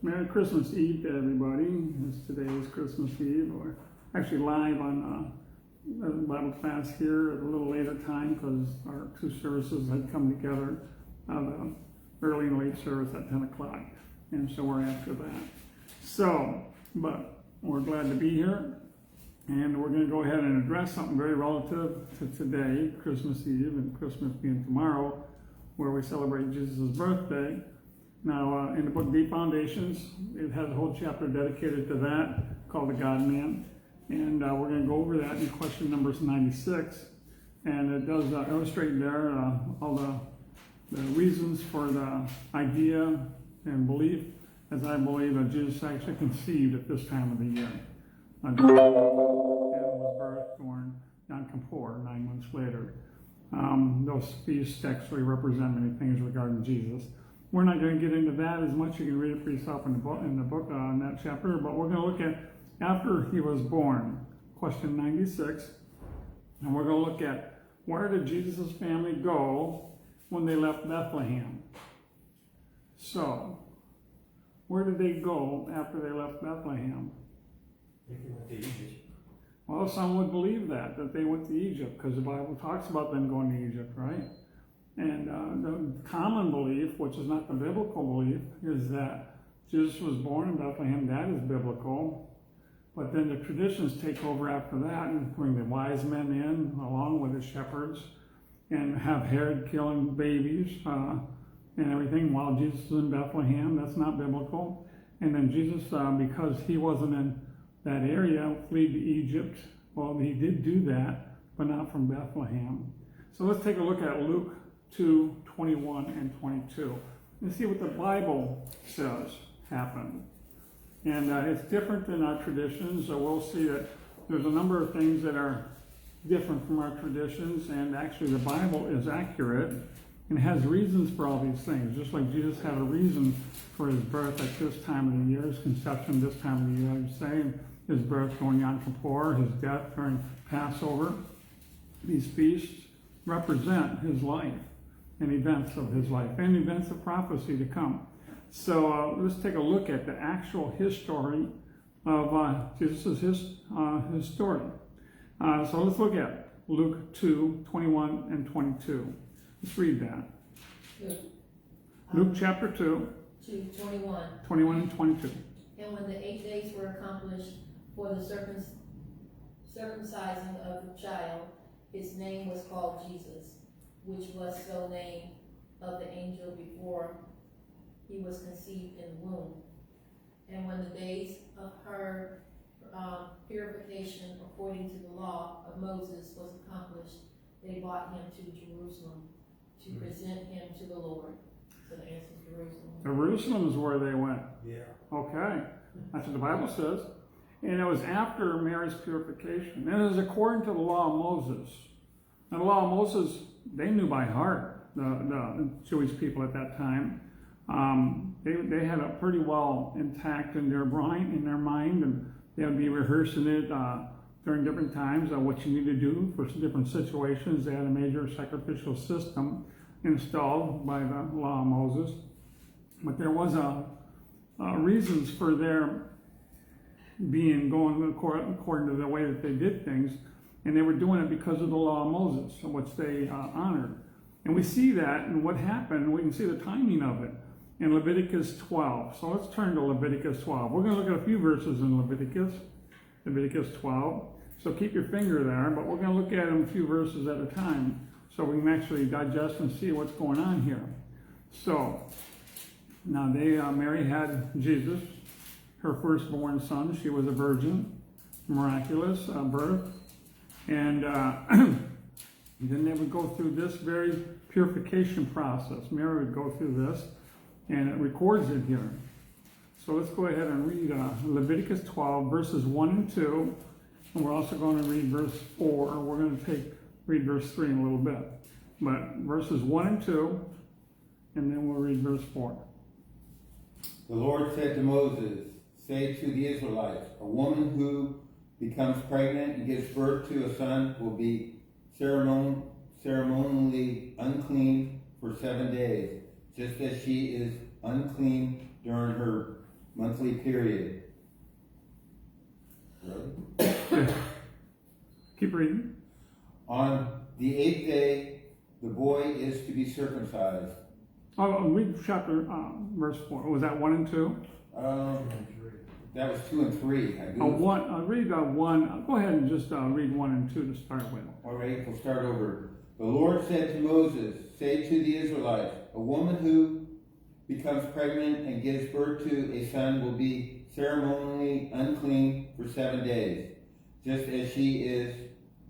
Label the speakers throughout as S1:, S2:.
S1: Merry Christmas Eve to everybody. Today is Christmas Eve. We're actually live on Bible class here at a little later time because our two services had come together, the early and late service at 10 o'clock. And so we're after that. But we're glad to be here. And we're going to go ahead and address something very relative to today, Christmas Eve, and Christmas being tomorrow, where we celebrate Jesus' birthday. Now, in the book Deep Foundations, it has a whole chapter dedicated to that called The God-Man. And we're going to go over that in question number 96. And it does illustrate there all the reasons for the idea and belief, as I believe that Jesus actually conceived at this time of the year. And was birthed, born Yom Kippur, 9 months later. Those feasts actually represent many things regarding Jesus. We're not going to get into that as much. You can read it for yourself in the book in that chapter. But we're going to look at after he was born, question 96. And we're going to look at where did Jesus' family go when they left Bethlehem. So, where did they go after they left Bethlehem?
S2: They went to Egypt.
S1: Well, some would believe that they went to Egypt because the Bible talks about them going to Egypt, right? And the common belief, which is not the biblical belief, is that Jesus was born in Bethlehem. That is biblical. But then the traditions take over after that and bring the wise men in along with the shepherds and have Herod killing babies and everything while Jesus is in Bethlehem. That's not biblical. And then Jesus, because he wasn't in that area, fled to Egypt. Well, he did do that, but not from Bethlehem. So let's take a look at Luke 2, 21 and 22. And see what the Bible says happened. And it's different than our traditions, so we'll see that there's a number of things that are different from our traditions, and actually the Bible is accurate and has reasons for all these things. Just like Jesus had a reason for his birth at this time of the year, his conception this time of the year, I'm saying, his birth during Yom Kippur, his death during Passover. These feasts represent his life and events of his life and events of prophecy to come. So let's take a look at the actual history of Jesus' story. So let's look at Luke 2, 21 and 22. Let's read that. Luke chapter 2,
S3: 21.
S1: 21 and 22.
S3: And when the 8 days were accomplished for the circumcising of the child, his name was called Jesus, which was so named of the angel before he was conceived in the womb. And when the days of her purification according to the law of Moses was accomplished, they brought him to Jerusalem to present him to the Lord. So the answer is Jerusalem.
S1: Jerusalem is where they went.
S2: Yeah.
S1: Okay. That's what the Bible says. And it was after Mary's purification. And it was according to the law of Moses. And the law of Moses, they knew by heart, the Jewish people at that time. They had it pretty well intact in their mind, and they would be rehearsing it during different times what you need to do for different situations. They had a major sacrificial system installed by the law of Moses. But there was reasons for their being going according to the way that they did things, and they were doing it because of the law of Moses, which they honored. And we see that in what happened. We can see the timing of it in Leviticus 12. So let's turn to Leviticus 12. We're going to look at a few verses in Leviticus 12. So keep your finger there, but we're going to look at them a few verses at a time so we can actually digest and see what's going on here. So now Mary had Jesus, her firstborn son. She was a virgin, miraculous birth. And then they would go through this very purification process. Mary would go through this, and it records it here. So let's go ahead and read Leviticus 12, verses 1 and 2. And we're also going to read verse 4. We're going to read verse 3 in a little bit. But verses 1 and 2, and then we'll read verse 4.
S4: The Lord said to Moses, "Say to the Israelites, a woman who becomes pregnant and gives birth to a son will be ceremonially unclean for 7 days, just as she is unclean during her monthly period. Really?
S1: Keep reading.
S4: On the 8th day, the boy is to be circumcised.
S1: Oh, read chapter, verse 4. Was that 1 and 2?
S4: That was 2 and 3. I
S1: Oh,
S4: believe.
S1: read 1. Go ahead and just read 1 and 2 to start with.
S4: All right, we'll start over. The Lord said to Moses, say to the Israelites, a woman who becomes pregnant and gives birth to a son will be ceremonially unclean for 7 days, just as she is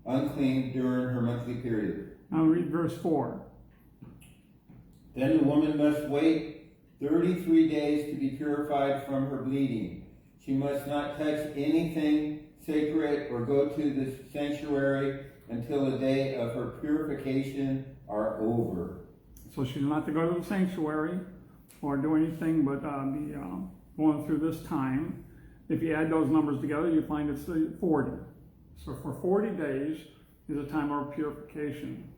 S4: unclean during her monthly period.
S1: Now read verse 4.
S4: Then the woman must wait 33 days to be purified from her bleeding. She must not touch anything sacred or go to the sanctuary until the day of her purification are over.
S1: So she's not to go to the sanctuary or do anything but be going through this time. If you add those numbers together, you find it's 40. So for 40 days is a time of purification.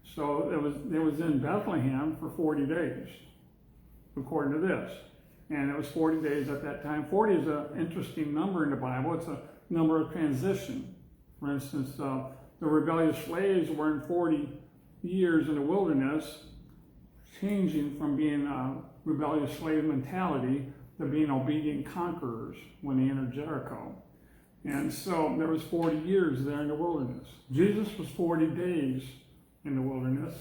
S1: So it was in Bethlehem for 40 days, according to this. And it was 40 days at that time. 40 is an interesting number in the Bible. It's a number of transition. For instance, the rebellious slaves were in 40 years in the wilderness, changing from being a rebellious slave mentality to being obedient conquerors when they entered Jericho. And so there was 40 years there in the wilderness. Jesus was 40 days in the wilderness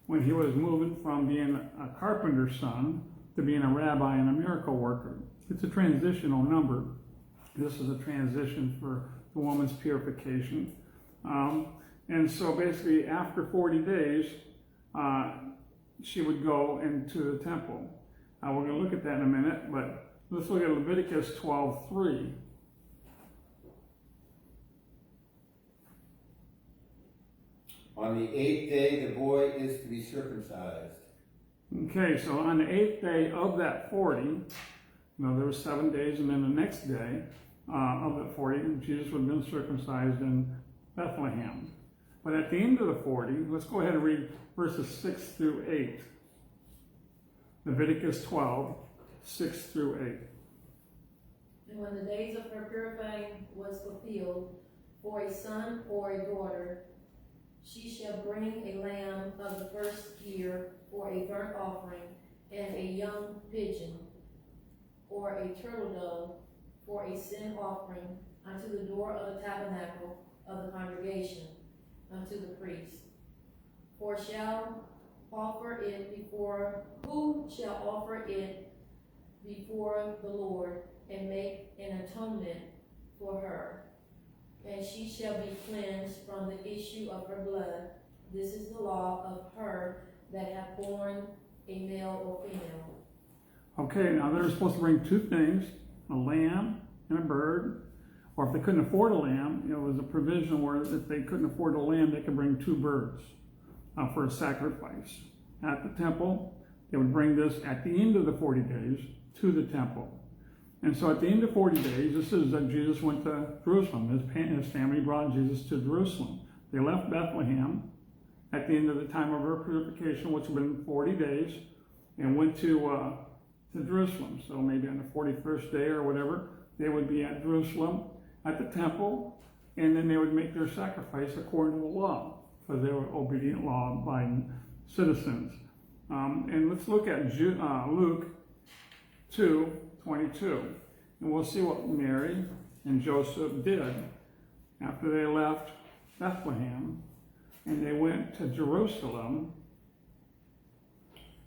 S1: when he was moving from being a carpenter's son to being a rabbi and a miracle worker. It's a transitional number. This is a transition for the woman's purification. And so basically after 40 days, she would go into the temple. We're going to look at that in a minute, but let's look at Leviticus 12:3.
S4: On the 8th day, the boy is to be circumcised.
S1: Okay, so on the 8th day of that 40, there were 7 days, and then the next day of that 40, Jesus would have been circumcised in Bethlehem. But at the end of the 40, let's go ahead and read verses 6 through 8. Leviticus 12, 6 through 8.
S3: And when the days of her purifying was fulfilled, for a son or a daughter, she shall bring a lamb of the first year for a burnt offering, and a young pigeon or a turtle dove for a sin offering unto the door of the tabernacle of the congregation, unto the priest. For shall offer it before, who shall offer it before the Lord, and make an atonement for her. And she shall be cleansed from the issue of her blood. This is the law of her that hath borne a male or female.
S1: Okay, now they're supposed to bring two things, a lamb and a bird. Or if they couldn't afford a lamb, it was a provision where if they couldn't afford a lamb, they could bring 2 birds for a sacrifice. At the temple, they would bring this at the end of the 40 days to the temple. And so at the end of 40 days, this is that Jesus went to Jerusalem. His family brought Jesus to Jerusalem. They left Bethlehem at the end of the time of her purification, which would have been 40 days, and went to Jerusalem. So maybe on the 41st day or whatever, they would be at Jerusalem at the temple, and then they would make their sacrifice according to the law, because they were obedient, law-abiding citizens. And let's look at Luke 2:22, and we'll see what Mary and Joseph did after they left Bethlehem and they went to Jerusalem.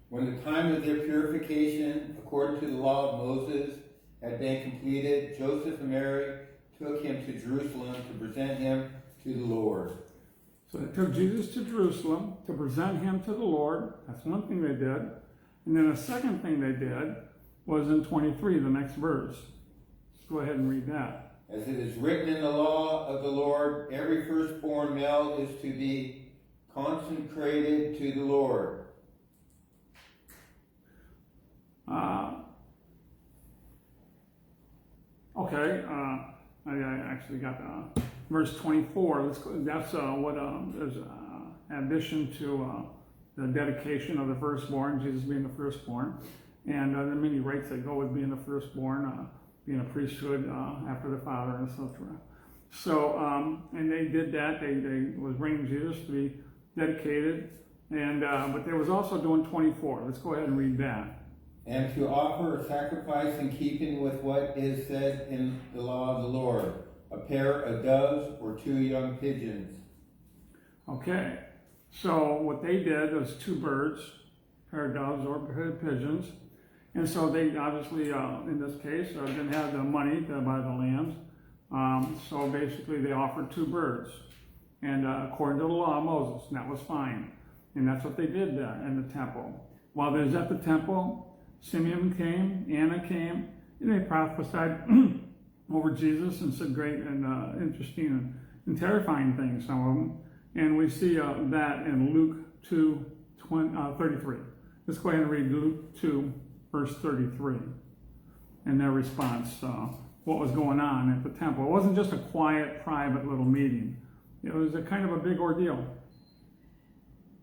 S4: When the time of their purification, according to the law of Moses, had been completed, Joseph and Mary took him to Jerusalem to present him to the Lord.
S1: So they took Jesus to Jerusalem to present him to the Lord. That's one thing they did. And then a second thing they did was in 23, the next verse. Let's go ahead and read that.
S4: As it is written in the law of the Lord, every firstborn male is to be consecrated to the Lord.
S1: I actually got verse 24. That's what there's addition to the dedication of the firstborn, Jesus being the firstborn. and there are many rights that go with being the firstborn, being a priesthood after the father, etc. So, and they did that. They was bringing Jesus to be dedicated, and but they was also doing 24. Let's go ahead and read that.
S4: And to offer a sacrifice in keeping with what is said in the law of the Lord, a pair of doves or 2 young pigeons.
S1: Okay, so what they did was 2 birds, pair of doves or pair of pigeons, and so they obviously, in this case, didn't have the money to buy the lambs. So basically, they offered 2 birds, and according to the law of Moses, and that was fine, and that's what they did there in the temple. While they was at the temple, Simeon came, Anna came, and they prophesied over Jesus and said great and interesting and terrifying things, some of them. And we see that in Luke 2:33. Let's go ahead and read Luke 2, verse 33, and their response, what was going on at the temple. It wasn't just a quiet, private little meeting. It was a kind of a big ordeal.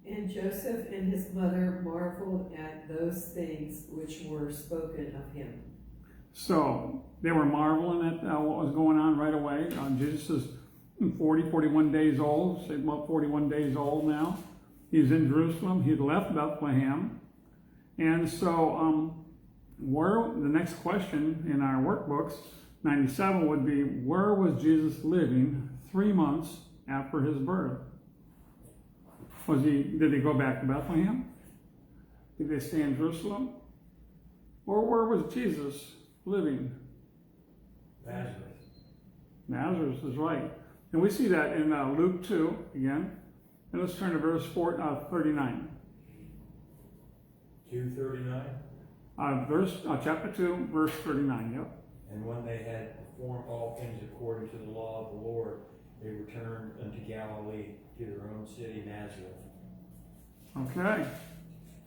S5: And Joseph and his mother marveled at those things which were spoken of him.
S1: So they were marveling at what was going on right away. Jesus is 41 days old, say about 41 days old now. He's in Jerusalem. He left Bethlehem. And so the next question in our workbooks, 97, would be, where was Jesus living 3 months after his birth? Did he go back to Bethlehem? Did they stay in Jerusalem? Or where was Jesus living?
S2: Nazareth.
S1: Nazareth is right. And we see that in Luke 2 again. And let's turn to verse 39.
S2: 2:39.
S1: Chapter 2, verse 39, yep.
S2: And when they had performed all things according to the law of the Lord, they returned unto Galilee, to their own city, Nazareth.
S1: Okay.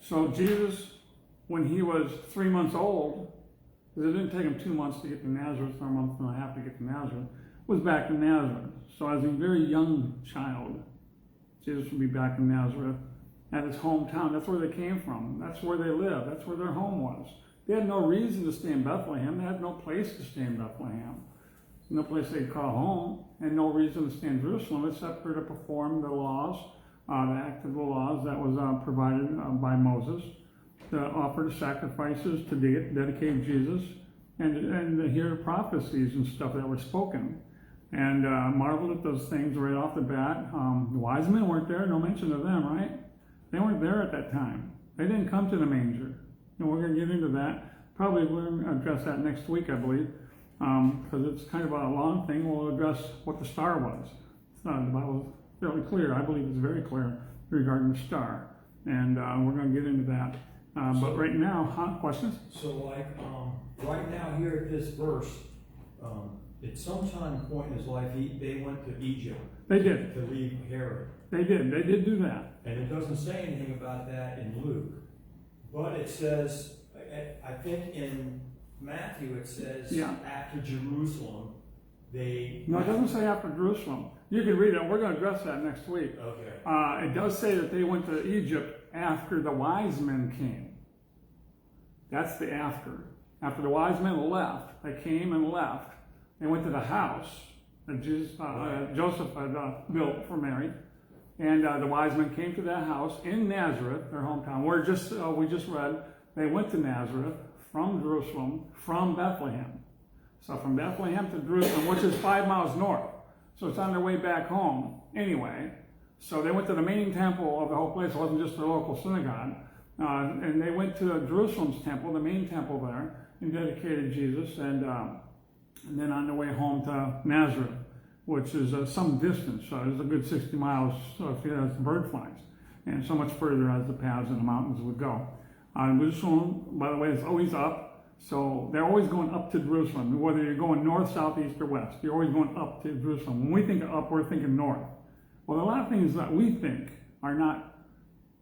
S1: So Jesus, when he was 3 months old, because it didn't take him 2 months to get to Nazareth, or a month and a half to get to Nazareth, was back in Nazareth. So as a very young child, Jesus would be back in Nazareth at his hometown. That's where they came from. That's where they lived. That's where their home was. They had no reason to stay in Bethlehem. They had no place to stay in Bethlehem. No place they'd call home, and no reason to stay in Jerusalem except for to perform the laws, the act of the laws that was provided by Moses, to offer the sacrifices, to dedicate Jesus, and to hear prophecies and stuff that were spoken. And marveled at those things right off the bat. The wise men weren't there, no mention of them, right? They weren't there at that time. They didn't come to the manger. And we're going to get into that. Probably we're going to address that next week, I believe, because it's kind of a long thing. We'll address what the star was. The Bible is fairly clear. I believe it's very clear regarding the star. And we're going to get into that. But right now, questions?
S2: So like, right now here at this verse, at some time point in his life, they went to Egypt.
S1: They did.
S2: To leave Herod.
S1: They did do that.
S2: And it doesn't say anything about that in Luke. But it says, I think in Matthew it says, after Jerusalem,
S1: No, it doesn't say after Jerusalem. You can read it. We're going to address that next week.
S2: Okay.
S1: It does say that they went to Egypt after the wise men came. That's the after. After the wise men left, they came and left. They went to the house that Joseph had built for Mary. And the wise men came to that house in Nazareth, their hometown. We just read, they went to Nazareth from Jerusalem, from Bethlehem. So from Bethlehem to Jerusalem, which is 5 miles north. So it's on their way back home anyway. So they went to the main temple of the whole place. It wasn't just the local synagogue. And they went to Jerusalem's temple, the main temple there, and dedicated Jesus. And then on their way home to Nazareth, which is some distance. So it's a good 60 miles if you have bird flies. And so much further as the paths and the mountains would go. Jerusalem, by the way, is always up. So they're always going up to Jerusalem. Whether you're going north, south, east, or west, you're always going up to Jerusalem. When we think of up, we're thinking north. Well, a lot of things that we think are not,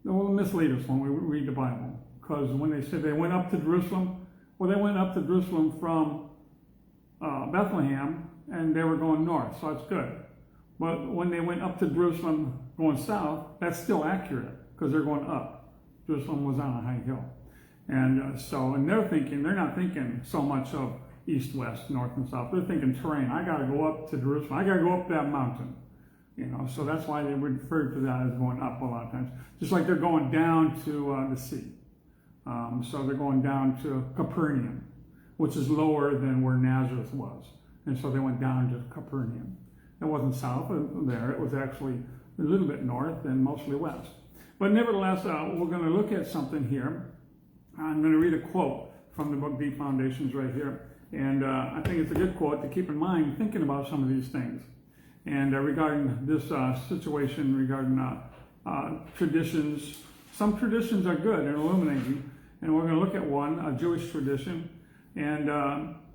S1: they will mislead us when we read the Bible. Because when they say they went up to Jerusalem, well, they went up to Jerusalem from Bethlehem, and they were going north, so that's good. But when they went up to Jerusalem going south, that's still accurate, because they're going up. Jerusalem was on a high hill. And and they're not thinking so much of east, west, north, and south. They're thinking terrain. I got to go up to Jerusalem. I got to go up that mountain. So that's why they refer to that as going up a lot of times. Just like they're going down to the sea. So they're going down to Capernaum, which is lower than where Nazareth was. And so they went down to Capernaum. It wasn't south of there. It was actually a little bit north and mostly west. But nevertheless, we're going to look at something here. I'm going to read a quote from the book Deep Foundations right here. And I think it's a good quote to keep in mind thinking about some of these things. And regarding this situation, regarding traditions, some traditions are good and illuminating. And we're going to look at one, a Jewish tradition. And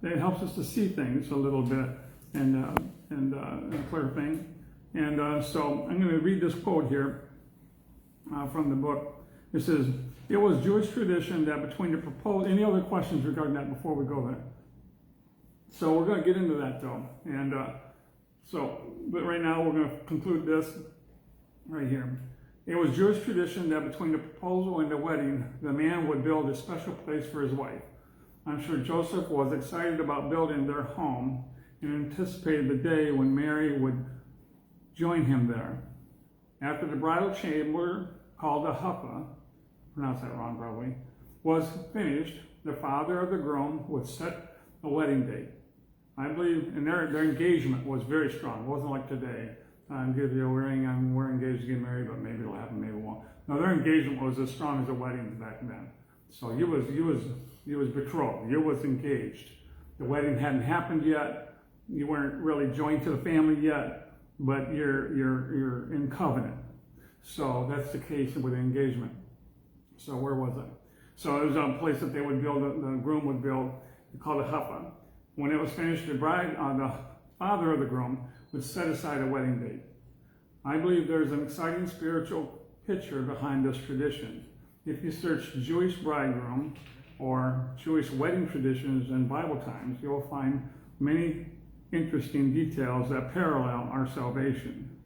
S1: it helps us to see things a little bit and clear things. And so I'm going to read this quote here from the book. It says, "It was Jewish tradition that between the proposed..." Any other questions regarding that before we go there? So we're going to get into that though. And but right now we're going to conclude this right here. It was Jewish tradition that between the proposal and the wedding, the man would build a special place for his wife. I'm sure Joseph was excited about building their home and anticipated the day when Mary would join him there. After the bridal chamber, called a huppah, pronounce that wrong probably, was finished, the father of the groom would set a wedding date. I believe, and their engagement was very strong. It wasn't like today. Give you a ring, we're engaged to get married, but maybe it'll happen, maybe it won't. No, their engagement was as strong as the weddings back then. So you was betrothed, you was engaged. The wedding hadn't happened yet. You weren't really joined to the family yet, but you're in covenant. So that's the case with engagement. So where was I? So it was a place that they would build, the groom would build, called a huppah. When it was finished, the father of the groom would set aside a wedding date. I believe there's an exciting spiritual picture behind this tradition. If you search Jewish bridegroom or Jewish wedding traditions in Bible times, you'll find many interesting details that parallel our salvation.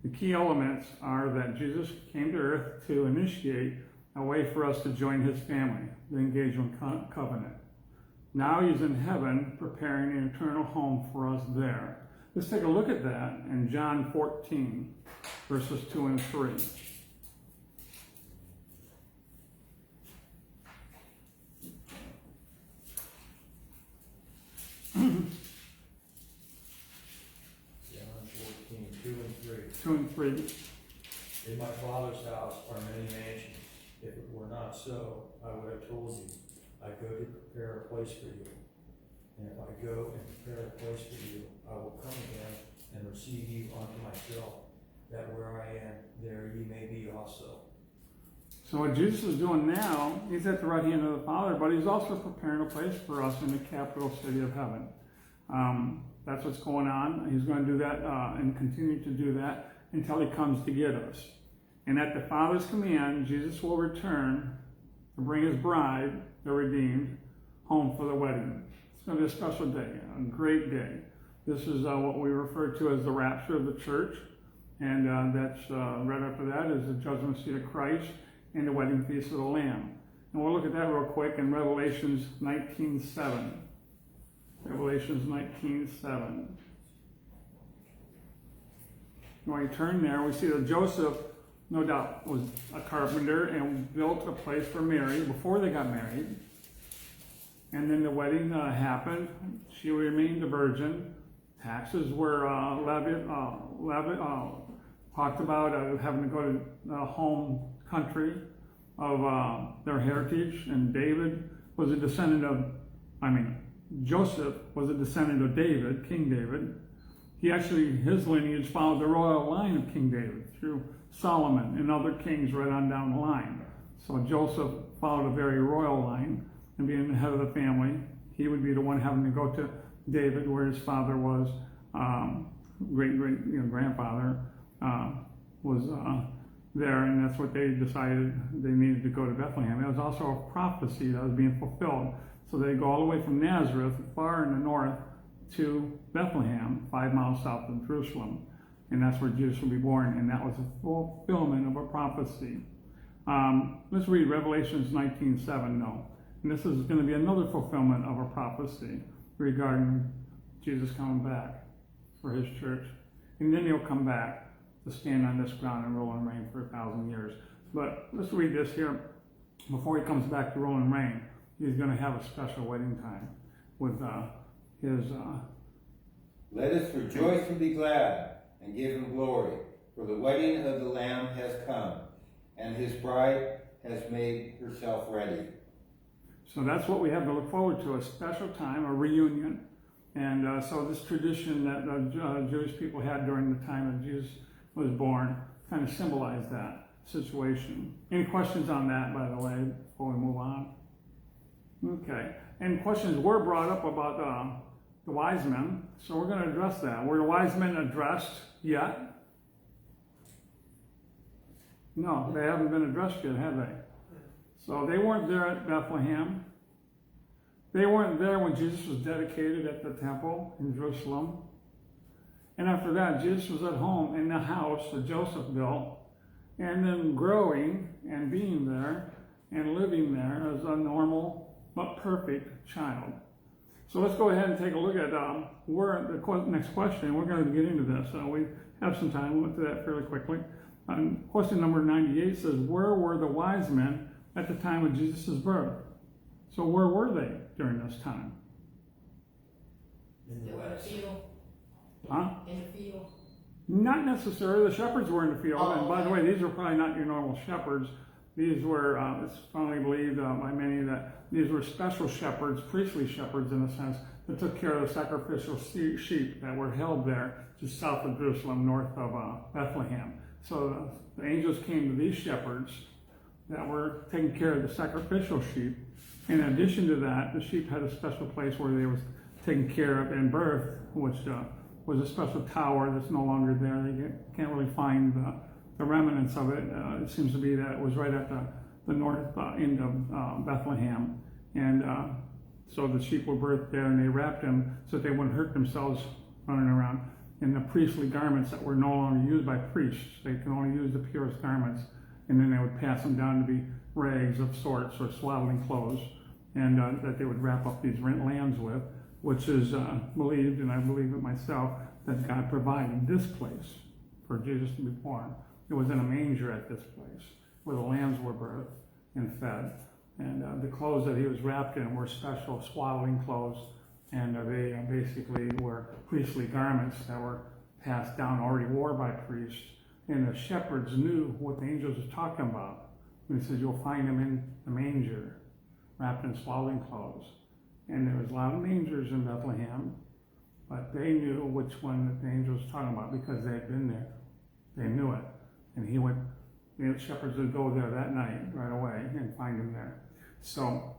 S1: The key elements are that Jesus came to earth to initiate a way for us to join his family, the engagement covenant. Now he's in heaven preparing an eternal home for us there. Let's take a look at that in John 14, verses 2 and 3.
S2: John 14, 2 and 3.
S1: 2 and 3.
S2: In my Father's house are many mansions. If it were not so, I would have told you, I go to prepare a place for you. And if I go and prepare a place for you, I will come again and receive you unto myself, that where I am, there ye may be also.
S1: So what Jesus is doing now, he's at the right hand of the Father, but he's also preparing a place for us in the capital city of heaven. That's what's going on. He's going to do that and continue to do that until he comes to get us. And at the Father's command, Jesus will return to bring his bride, the redeemed, home for the wedding. It's going to be a special day, a great day. This is what we refer to as the rapture of the church. And that's right after that is the judgment seat of Christ and the wedding feast of the Lamb. And we'll look at that real quick in Revelations 19:7. Revelations 19:7. When we turn there, we see that Joseph, no doubt, was a carpenter and built a place for Mary before they got married. And then the wedding happened. She remained a virgin. Taxes were talked about having to go to the home country of their heritage. And David was a descendant of, Joseph was a descendant of David, King David. His lineage followed the royal line of King David through Solomon and other kings right on down the line. So Joseph followed a very royal line, and being the head of the family, he would be the one having to go to David, where his father was, grandfather was there, and that's what they decided they needed to go to Bethlehem. It was also a prophecy that was being fulfilled. So they go all the way from Nazareth, far in the north, to Bethlehem, 5 miles south of Jerusalem. And that's where Jesus will be born, and that was a fulfillment of a prophecy. Let's read Revelations 19:7 now. And this is going to be another fulfillment of a prophecy regarding Jesus coming back for his church. And then he'll come back to stand on this ground and rule and reign for 1,000 years. But let's read this here. Before he comes back to rule and reign, he's going to have a special wedding time with his...
S4: Let us rejoice and be glad and give him glory, for the wedding of the Lamb has come, and his bride has made herself ready.
S1: So that's what we have to look forward to, a special time, a reunion. And so this tradition that the Jewish people had during the time that Jesus was born kind of symbolized that situation. Any questions on that, by the way, before we move on? Okay. And questions were brought up about the wise men, so we're going to address that. Were the wise men addressed yet? No, they haven't been addressed yet, have they? So they weren't there at Bethlehem. They weren't there when Jesus was dedicated at the temple in Jerusalem. And after that, Jesus was at home in the house that Joseph built, and then growing and being there and living there as a normal but perfect child. So let's go ahead and take a look at where the next question. We're going to get into this. We have some time. We'll get to that fairly quickly. Question number 98 says, where were the wise men at the time of Jesus' birth? So where were they during this time?
S2: In the
S3: In the
S2: west.
S3: field.
S1: Huh?
S3: In the field.
S1: Not necessarily. The shepherds were in the field.
S3: Oh,
S1: And by the
S3: okay.
S1: way, these were probably not your normal shepherds. These were, it's strongly believed by many that these were special shepherds, priestly shepherds in a sense, that took care of the sacrificial sheep that were held there just south of Jerusalem, north of Bethlehem. So the angels came to these shepherds that were taking care of the sacrificial sheep. In addition to that, the sheep had a special place where they was taken care of in birth, which was a special tower that's no longer there. They can't really find the remnants of it. It seems to be that it was right at the north end of Bethlehem. And so the sheep were birthed there, and they wrapped them so that they wouldn't hurt themselves running around in the priestly garments that were no longer used by priests. They could only use the purest garments, and then they would pass them down to be rags of sorts or swaddling clothes, and that they would wrap up these lambs with, which is believed, and I believe it myself, that God provided this place for Jesus to be born. It was in a manger at this place where the lambs were birthed and fed. And the clothes that he was wrapped in were special swaddling clothes, and they basically were priestly garments that were passed down, already worn by priests. And the shepherds knew what the angels were talking about when he says, you'll find him in the manger, wrapped in swaddling clothes. And there was a lot of mangers in Bethlehem, but they knew which one that the angels was talking about because they had been there. They knew it. And the shepherds would go there that night right away and find him there. So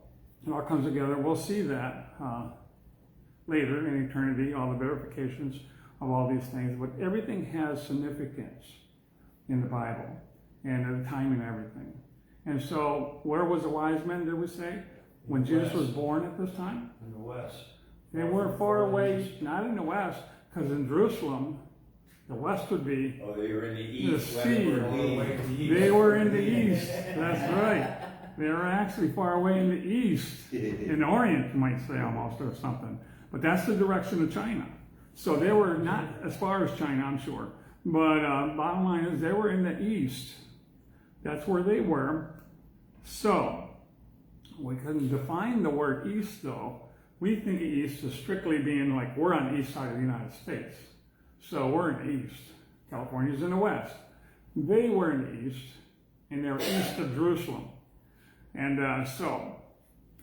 S1: it all comes together. We'll see that later in eternity, all the verifications of all these things. But everything has significance in the Bible and the time and everything. And so where was the wise men, did we say? When Jesus was born at this time?
S2: In the west.
S1: They were far away, not in the west, because in Jerusalem, the west would be
S4: Oh, they were in the
S1: the
S4: east.
S1: sea.
S2: All the way to the east.
S1: They were in the east. That's right. They were actually far away in the east, in the Orient, you might say almost, or something. But that's the direction of China. So they were not as far as China, I'm sure. But bottom line is they were in the east. That's where they were. So we couldn't define the word east, though. We think of east as strictly being like we're on the east side of the United States. So we're in the east. California's in the west. They were in the east, and they were east of Jerusalem. And so,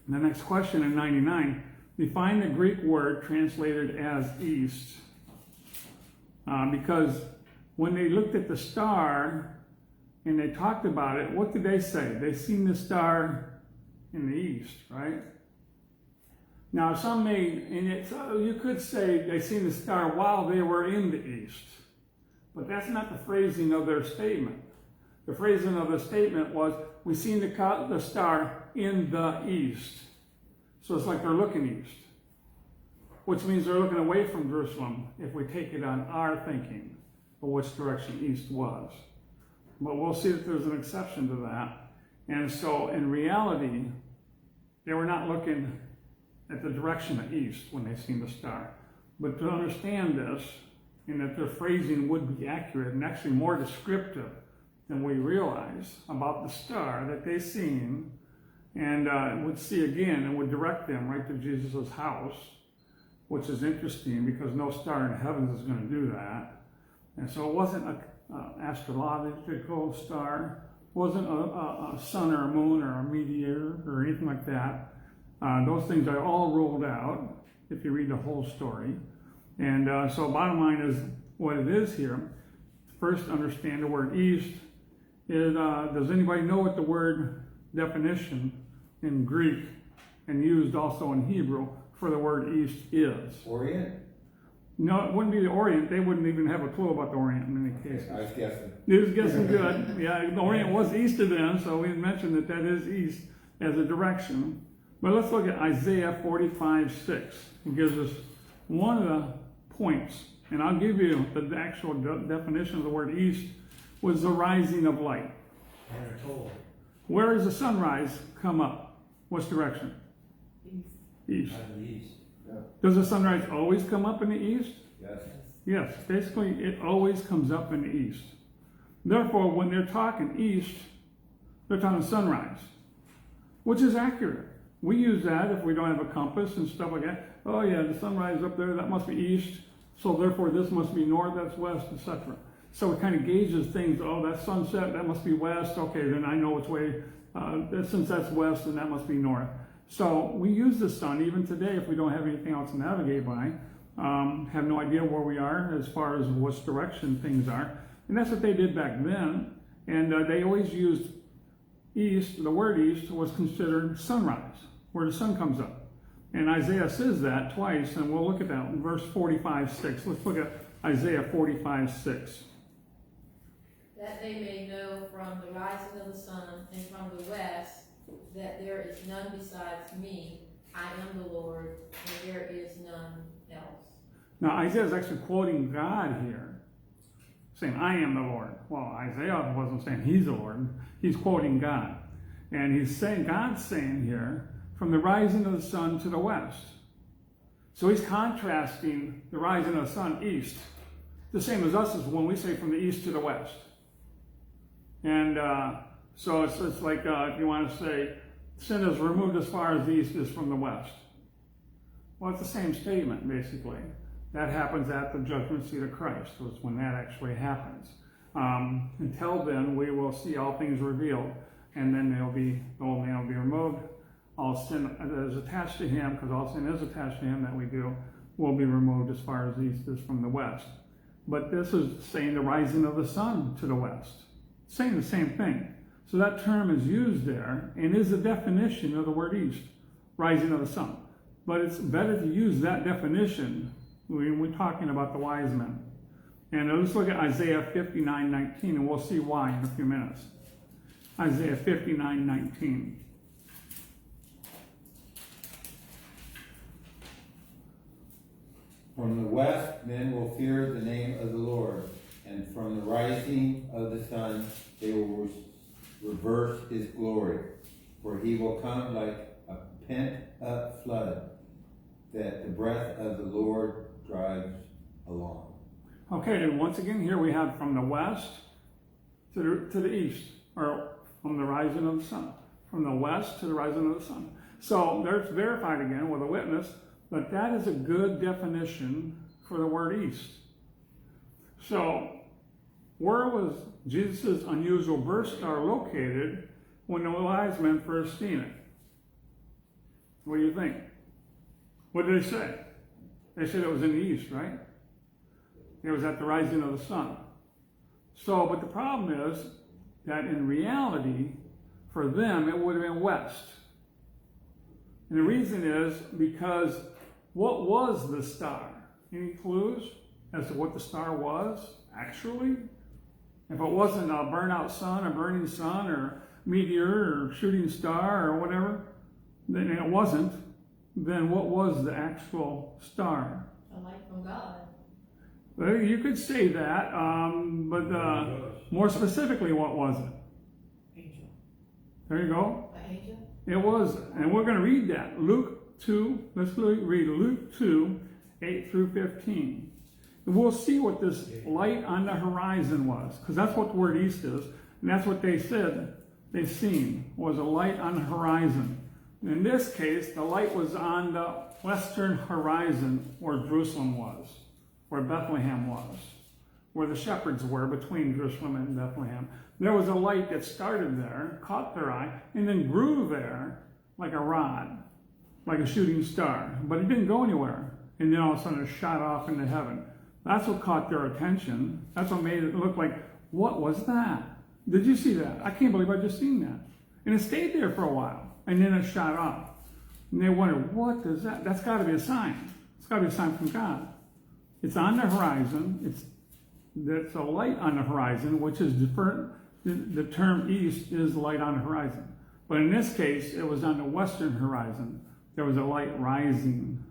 S1: the next question in 99, define the Greek word translated as east. Because when they looked at the star and they talked about it, what did they say? They seen the star in the east, right? Now, some may, and so you could say they seen the star while they were in the east. But that's not the phrasing of their statement. The phrasing of the statement was, we seen the star in the east. So it's like they're looking east, which means they're looking away from Jerusalem if we take it on our thinking of which direction east was. But we'll see that there's an exception to that. And so in reality, they were not looking at the direction of east when they seen the star. But to understand this, and that their phrasing would be accurate and actually more descriptive than we realize about the star that they seen, and would see again and would direct them right to Jesus' house, which is interesting because no star in heaven is going to do that. And so it wasn't an astrological star, wasn't a sun or a moon or a meteor or anything like that. Those things are all ruled out if you read the whole story. And so bottom line is what it is here. First, understand the word east. Does anybody know what the word definition in Greek and used also in Hebrew for the word east is?
S4: Orient?
S1: No, it wouldn't be the Orient. They wouldn't even have a clue about the Orient in many cases.
S4: I was guessing.
S1: He was guessing good. Yeah, the Orient was east of them, so we mentioned that that is east as a direction. But let's look at Isaiah 45:6. It gives us one of the points, and I'll give you the actual definition of the word east was the rising of light.
S2: And they're told,
S1: Where does the sunrise come up? What's direction? East.
S2: out of the east.
S1: Does the sunrise always come up in the east?
S4: Yes.
S1: Yes, basically it always comes up in the east. Therefore, when they're talking east, they're talking sunrise, which is accurate. We use that if we don't have a compass and stuff like that. Oh yeah, the sunrise up there, that must be east, so therefore this must be north, that's west, etc. So it kind of gauges things. Oh, that's sunset, that must be west. Okay, then I know which way, since that's west, then that must be north. So we use the sun even today if we don't have anything else to navigate by. Have no idea where we are as far as which direction things are. And that's what they did back then. And they always used east. The word east was considered sunrise, where the sun comes up. And Isaiah says that twice, and we'll look at that in verse 45:6. Let's look at Isaiah 45:6.
S3: That they may know from the rising of the sun and from the west that there is none besides me. I am the Lord, and there is none else.
S1: Now Isaiah is actually quoting God here, saying, I am the Lord. Well, Isaiah wasn't saying he's the Lord. He's quoting God. And he's saying, God's saying here, from the rising of the sun to the west. So he's contrasting the rising of the sun east. The same as us is when we say from the east to the west. And so it's like if you want to say, sin is removed as far as the east is from the west. Well, it's the same statement, basically. That happens at the judgment seat of Christ, was when that actually happens. Until then, we will see all things revealed, and then the old man will be removed. All sin that is attached to him, because all sin is attached to him that we do, will be removed as far as the east is from the west. But this is saying the rising of the sun to the west. Saying the same thing. So that term is used there and is the definition of the word east, rising of the sun. But it's better to use that definition when we're talking about the wise men. And let's look at Isaiah 59:19, and we'll see why in a few minutes. Isaiah 59:19.
S4: From the west, men will fear the name of the Lord, and from the rising of the sun, they will reverse his glory. For he will come like a pent-up flood that the breath of the Lord drives along.
S1: Okay, and once again here we have from the west to the east, or from the rising of the sun. From the west to the rising of the sun. So there's verified again with a witness, but that is a good definition for the word east. So where was Jesus' unusual birth star located when the wise men first seen it? What do you think? What did they say? They said it was in the east, right? It was at the rising of the sun. So, but the problem is that in reality, for them, it would have been west. And the reason is because what was the star? Any clues as to what the star was, actually? If it wasn't a burnout sun, a burning sun, or meteor, or shooting star, or whatever, then it wasn't, then what was the actual star?
S3: A light from God.
S1: Well, you could say that, but more specifically, what was it?
S5: Angel.
S1: There you go.
S3: An angel?
S1: It was, and we're going to read that. Luke 2, let's read Luke 2, 8 through 15. And we'll see what this light on the horizon was, because that's what the word east is, and that's what they said they seen, was a light on the horizon. In this case, the light was on the western horizon where Jerusalem was, where Bethlehem was, where the shepherds were between Jerusalem and Bethlehem. There was a light that started there, caught their eye, and then grew there like a rod, like a shooting star. But it didn't go anywhere. And then all of a sudden it shot off into heaven. That's what caught their attention. That's what made it look like, what was that? Did you see that? I can't believe I just seen that. And it stayed there for a while. And then it shot off. And they wondered, what is that? That's got to be a sign. It's got to be a sign from God. It's on the horizon. It's a light on the horizon, which is different. The term east is light on the horizon. But in this case, it was on the western horizon. There was a light rising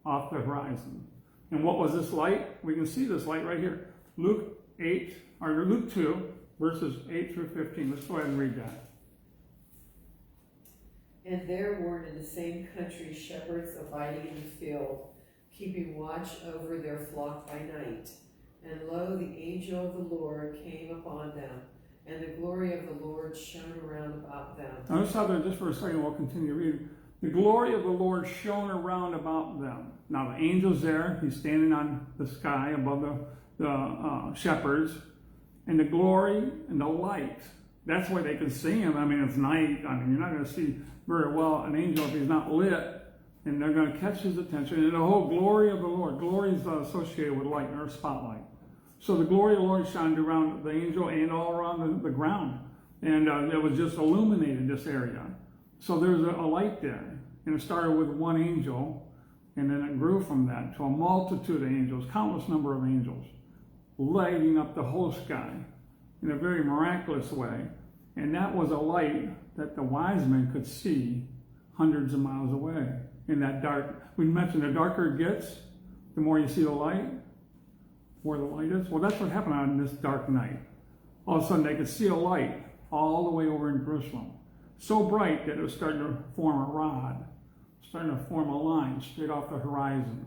S1: off the horizon. And what was this light? We can see this light right here. Luke 2, verses 8 through 15. Let's go ahead and read that.
S5: And there were in the same country shepherds abiding in the field, keeping watch over their flock by night. And lo, the angel of the Lord came upon them, and the glory of the Lord shone around about them.
S1: Now let's stop there just for a second. We'll continue reading. The glory of the Lord shone around about them. Now the angel's there. He's standing on the sky above the shepherds. And the glory and the light. That's why they can see him. I mean, it's night. I mean, you're not going to see very well an angel if he's not lit. And they're going to catch his attention. And the whole glory of the Lord. Glory is associated with light or spotlight. So the glory of the Lord shined around the angel and all around the ground. And it was just illuminated this area. So there's a light there. And it started with one angel. And then it grew from that to a multitude of angels, countless number of angels, lighting up the whole sky in a very miraculous way. And that was a light that the wise men could see hundreds of miles away in that dark. We mentioned the darker it gets, the more you see the light, where the light is. Well, that's what happened on this dark night. All of a sudden they could see a light all the way over in Jerusalem. So bright that it was starting to form a rod, starting to form a line straight off the horizon.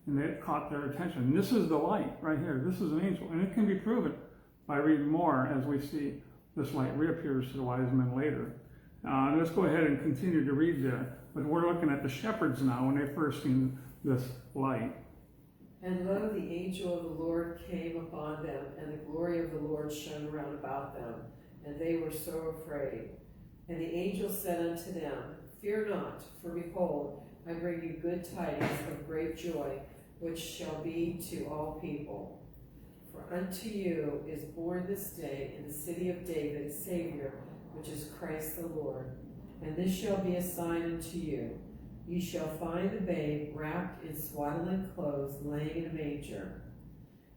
S1: And it caught their attention. And this is the light right here. This is an angel. And it can be proven by reading more as we see this light reappears to the wise men later. Let's go ahead and continue to read there. But we're looking at the shepherds now when they first seen this light.
S5: And lo, the angel of the Lord came upon them, and the glory of the Lord shone round about them, and they were so afraid. And the angel said unto them, Fear not, for behold, I bring you good tidings of great joy, which shall be to all people. For unto you is born this day in the city of David a Savior, which is Christ the Lord. And this shall be a sign unto you. Ye shall find the babe wrapped in swaddling clothes, laying in a manger.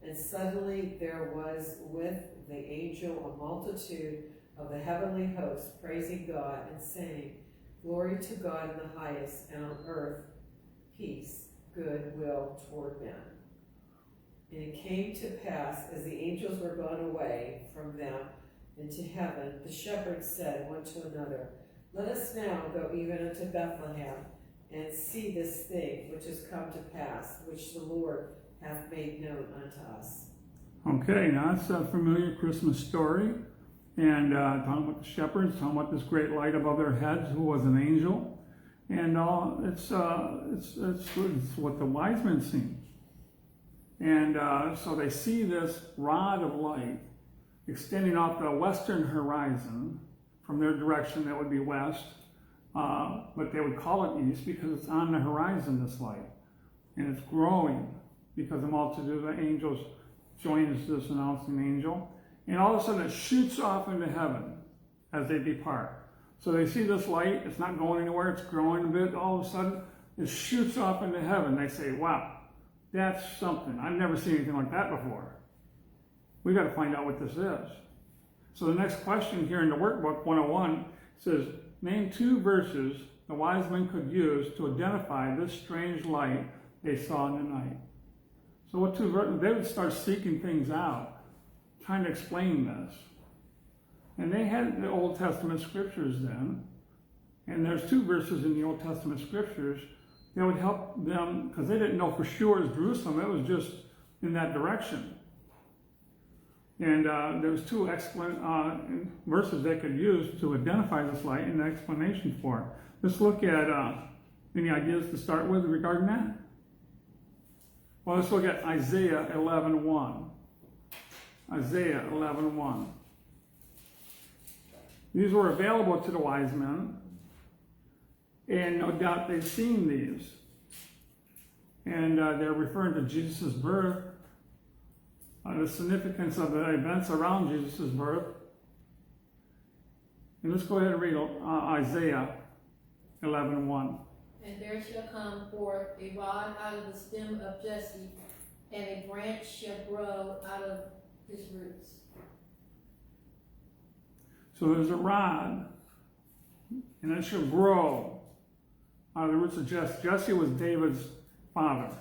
S5: And suddenly there was with the angel a multitude of the heavenly hosts, praising God and saying, Glory to God in the highest, and on earth peace, good will toward men. And it came to pass, as the angels were gone away from them into heaven, the shepherds said one to another, Let us now go even unto Bethlehem, and see this thing which is come to pass, which the Lord hath made known unto us. Okay,
S1: now that's a familiar Christmas story. And talking about the shepherds, talking about this great light above their heads, who was an angel. And it's what the wise men seen. And so they see this rod of light extending off the western horizon from their direction, that would be west. But they would call it east because it's on the horizon, this light. And it's growing because the multitude of angels joins this announcing angel. And all of a sudden it shoots off into heaven as they depart. So they see this light, it's not going anywhere, it's growing a bit. All of a sudden it shoots off into heaven. They say, wow, that's something. I've never seen anything like that before. We got to find out what this is. So the next question here in the workbook 101 says, name 2 verses the wise men could use to identify this strange light they saw in the night. So what 2 verses? They would start seeking things out, trying to explain this. And they had the Old Testament scriptures then. And there's 2 verses in the Old Testament scriptures that would help them, because they didn't know for sure it was Jerusalem. It was just in that direction. And there was 2 excellent verses they could use to identify this light and the explanation for it. Let's look at any ideas to start with regarding that? Well, let's look at Isaiah 11:1. Isaiah 11:1. These were available to the wise men, and no doubt they've seen these. And they're referring to Jesus' birth, the significance of the events around Jesus' birth. And let's go ahead and read Isaiah 11:1.
S3: And there shall come forth a rod out of the stem of Jesse, and a branch shall grow out of his roots.
S1: So there's a rod, and it shall grow out of the roots of Jesse. Jesse was David's father.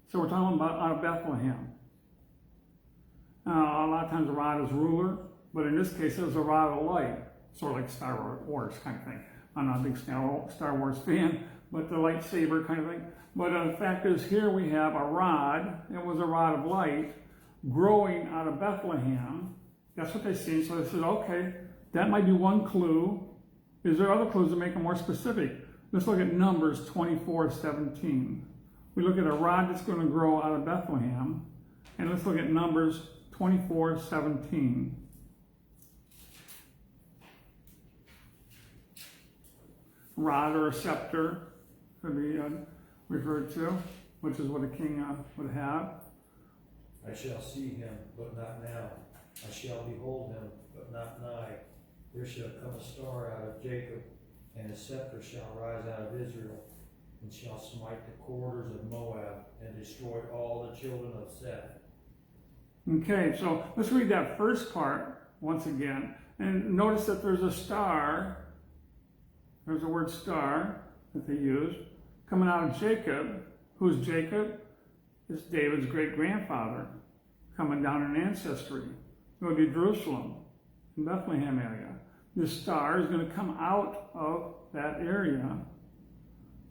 S1: So we're talking about out of Bethlehem. A lot of times a rod is ruler, but in this case it was a rod of light, sort of like Star Wars kind of thing. I'm not a big Star Wars fan, but the lightsaber kind of thing. But the fact is, here we have a rod. It was a rod of light growing out of Bethlehem. That's what they see. So they said, okay, that might be one clue. Is there other clues that make it more specific? Let's look at Numbers 24:17. We look at a rod that's going to grow out of Bethlehem. And let's look at Numbers 24:17. Rod or a scepter could be referred to, which is what a king would have.
S2: I shall see him, but not now. I shall behold him, but not nigh. There shall come a star out of Jacob, and a scepter shall rise out of Israel, and shall smite the corridors of Moab, and destroy all the children of Seth.
S1: Okay, so let's read that first part once again. And notice that there's a star. There's the word star that they used, coming out of Jacob. Who's Jacob? It's David's great-grandfather, coming down in ancestry. It would be Jerusalem, in Bethlehem area. This star is going to come out of that area,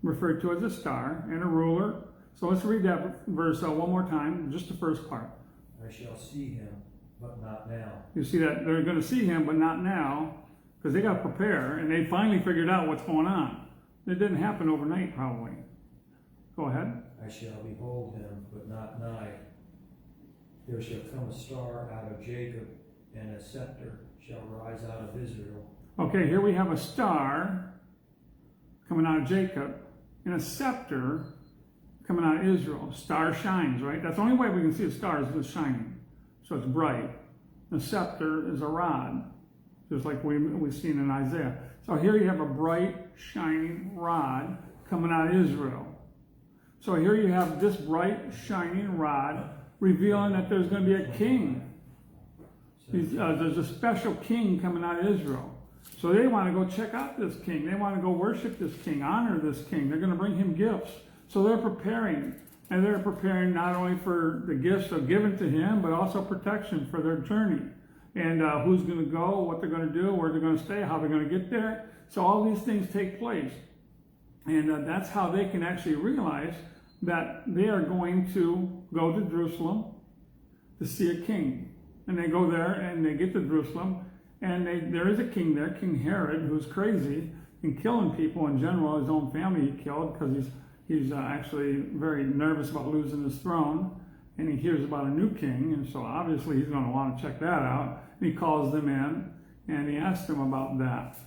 S1: referred to as a star, and a ruler. So let's read that verse one more time, just the first part.
S2: I shall see him, but not now.
S1: You see that they're going to see him, but not now, because they got to prepare, and they finally figured out what's going on. It didn't happen overnight, probably. Go ahead.
S2: I shall behold him, but not nigh. There shall come a star out of Jacob, and a scepter shall rise out of Israel.
S1: Okay, here we have a star coming out of Jacob, and a scepter coming out of Israel. Star shines, right? That's the only way we can see a star is if it's shining. So it's bright. The scepter is a rod, just like we've seen in Isaiah. So here you have a bright, shining rod coming out of Israel. So here you have this bright, shining rod revealing that there's going to be a king. There's a special king coming out of Israel. So they want to go check out this king. They want to go worship this king, honor this king. They're going to bring him gifts. So they're preparing. And they're preparing not only for the gifts of given to him, but also protection for their journey. And who's going to go, what they're going to do, where they're going to stay, how they're going to get there. So all these things take place. And that's how they can actually realize that they are going to go to Jerusalem to see a king. And they go there and they get to Jerusalem, and there is a king there, King Herod, who's crazy and killing people in general. His own family he killed because he's actually very nervous about losing his throne. And he hears about a new king, and so obviously he's going to want to check that out. And he calls them in, and he asks them about that.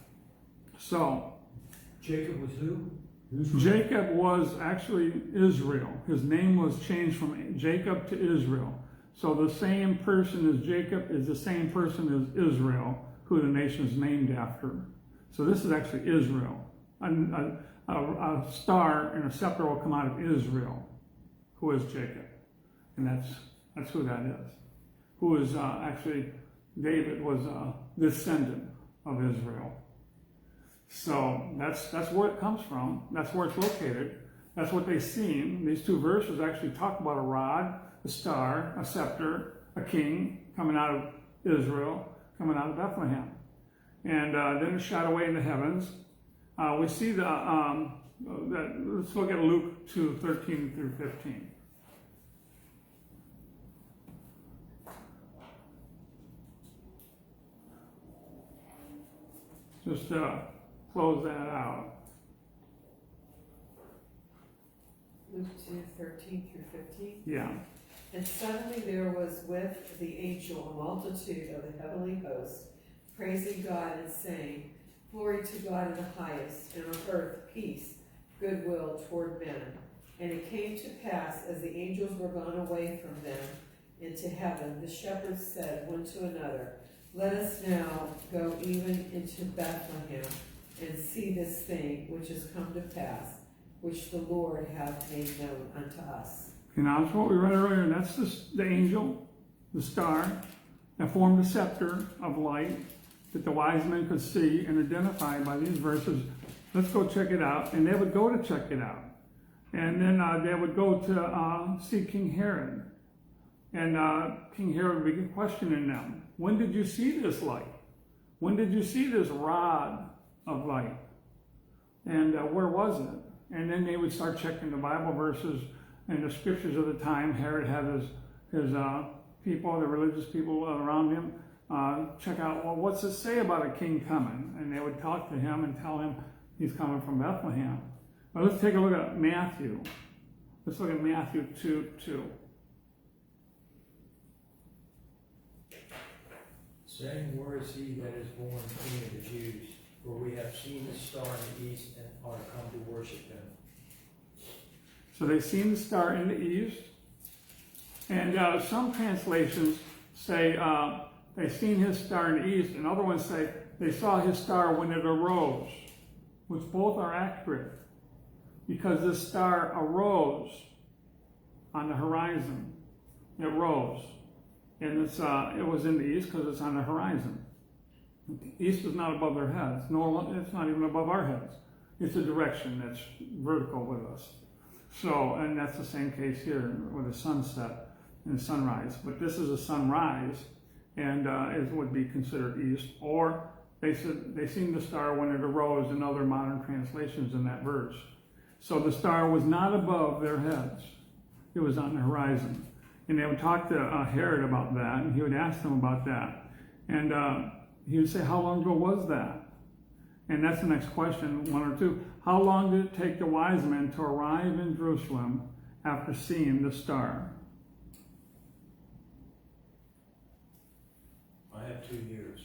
S1: So
S2: Jacob was who?
S1: Jacob was actually Israel. His name was changed from Jacob to Israel. So the same person as Jacob is the same person as Israel, who the nation is named after. So this is actually Israel. A star and a scepter will come out of Israel, who is Jacob. And that's who that is. Who is actually, David was a descendant of Israel. So that's where it comes from. That's where it's located. That's what they've seen. These two verses actually talk about a rod, a star, a scepter, a king coming out of Israel. coming out of Bethlehem. And then it shot away in the heavens. We see let's look at Luke 2:13 through 15. Just close that out.
S5: Luke 2:13 through 15.
S1: Yeah.
S5: And suddenly there was with the angel a multitude of the heavenly host, praising God and saying, Glory to God in the highest, and on earth peace, goodwill toward men. And it came to pass, as the angels were gone away from them into heaven, the shepherds said one to another, Let us now go even into Bethlehem, and see this thing which has come to pass, which the Lord hath made known unto us.
S1: And now that's what we read earlier, and that's the angel, the star, that formed a scepter of light that the wise men could see and identify by these verses. Let's go check it out. And they would go to check it out. And then they would go to see King Herod. And King Herod would be questioning them. When did you see this light? When did you see this rod of light? And where was it? And then they would start checking the Bible verses and the scriptures of the time. Herod had his people, the religious people around him, check out, well, what's it say about a king coming? And they would talk to him and tell him he's coming from Bethlehem. But let's take a look at Matthew. Let's look at Matthew 2:2.
S2: Saying, Where is he that is born King of the Jews? For we have seen the star in the east and are come to worship him.
S1: So they've seen the star in the east. And some translations say they've seen his star in the east, and other ones say they saw his star when it arose, which both are accurate, because this star arose on the horizon. It rose, and it was in the east because it's on the horizon. The east is not above their heads, nor it's not even above our heads. It's a direction that's vertical with us. So, and that's the same case here with a sunset and sunrise. But this is a sunrise, and it would be considered east. Or they said they seen the star when it arose in other modern translations in that verse. So the star was not above their heads. It was on the horizon. And they would talk to Herod about that, and he would ask them about that. And he would say, how long ago was that? And that's the next question, 1 or 2. How long did it take the wise men to arrive in Jerusalem after seeing the star?
S2: I have 2 years.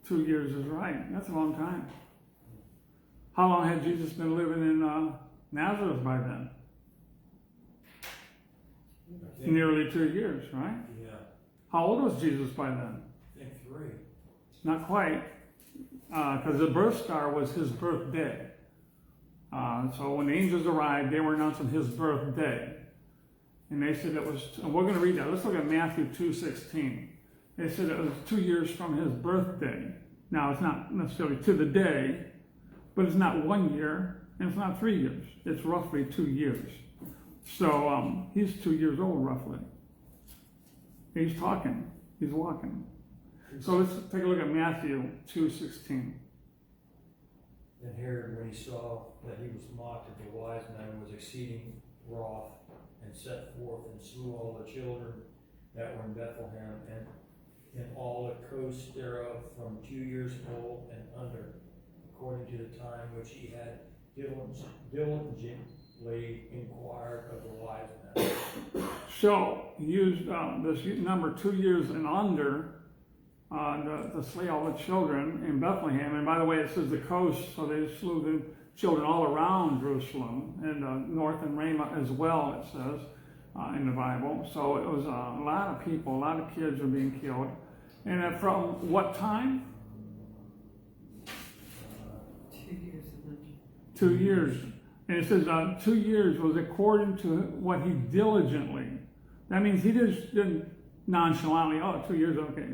S1: 2 years is right. That's a long time. How long had Jesus been living in Nazareth by then? Nearly 2 years, right?
S2: Yeah.
S1: How old was Jesus by then?
S2: I think 3.
S1: Not quite, because the birth star was his birthday. So when the angels arrived, they were announcing his birthday. And they said it was, and we're going to read that. Let's look at Matthew 2:16. They said it was 2 years from his birthday. Now, it's not necessarily to the day, but it's not 1 year, and it's not 3 years. It's roughly 2 years. So he's 2 years old, roughly. He's talking. He's walking. So let's take a look at Matthew 2:16.
S2: And Herod, when he saw that he was mocked of the wise men, was exceeding wroth, and set forth and slew all the children that were in Bethlehem, and in all the coasts thereof, from 2 years old and under, according to the time which he had diligently inquired of the wise men.
S1: So he used this number 2 years and under to slay all the children in Bethlehem. And by the way, it says the coast, so they slew the children all around Jerusalem, and north and Ramah as well, it says in the Bible. So it was a lot of people, a lot of kids were being killed. And from what time?
S5: 2 years and then
S1: 2 years. And it says 2 years was according to what he diligently. That means he just didn't nonchalantly, 2 years, okay.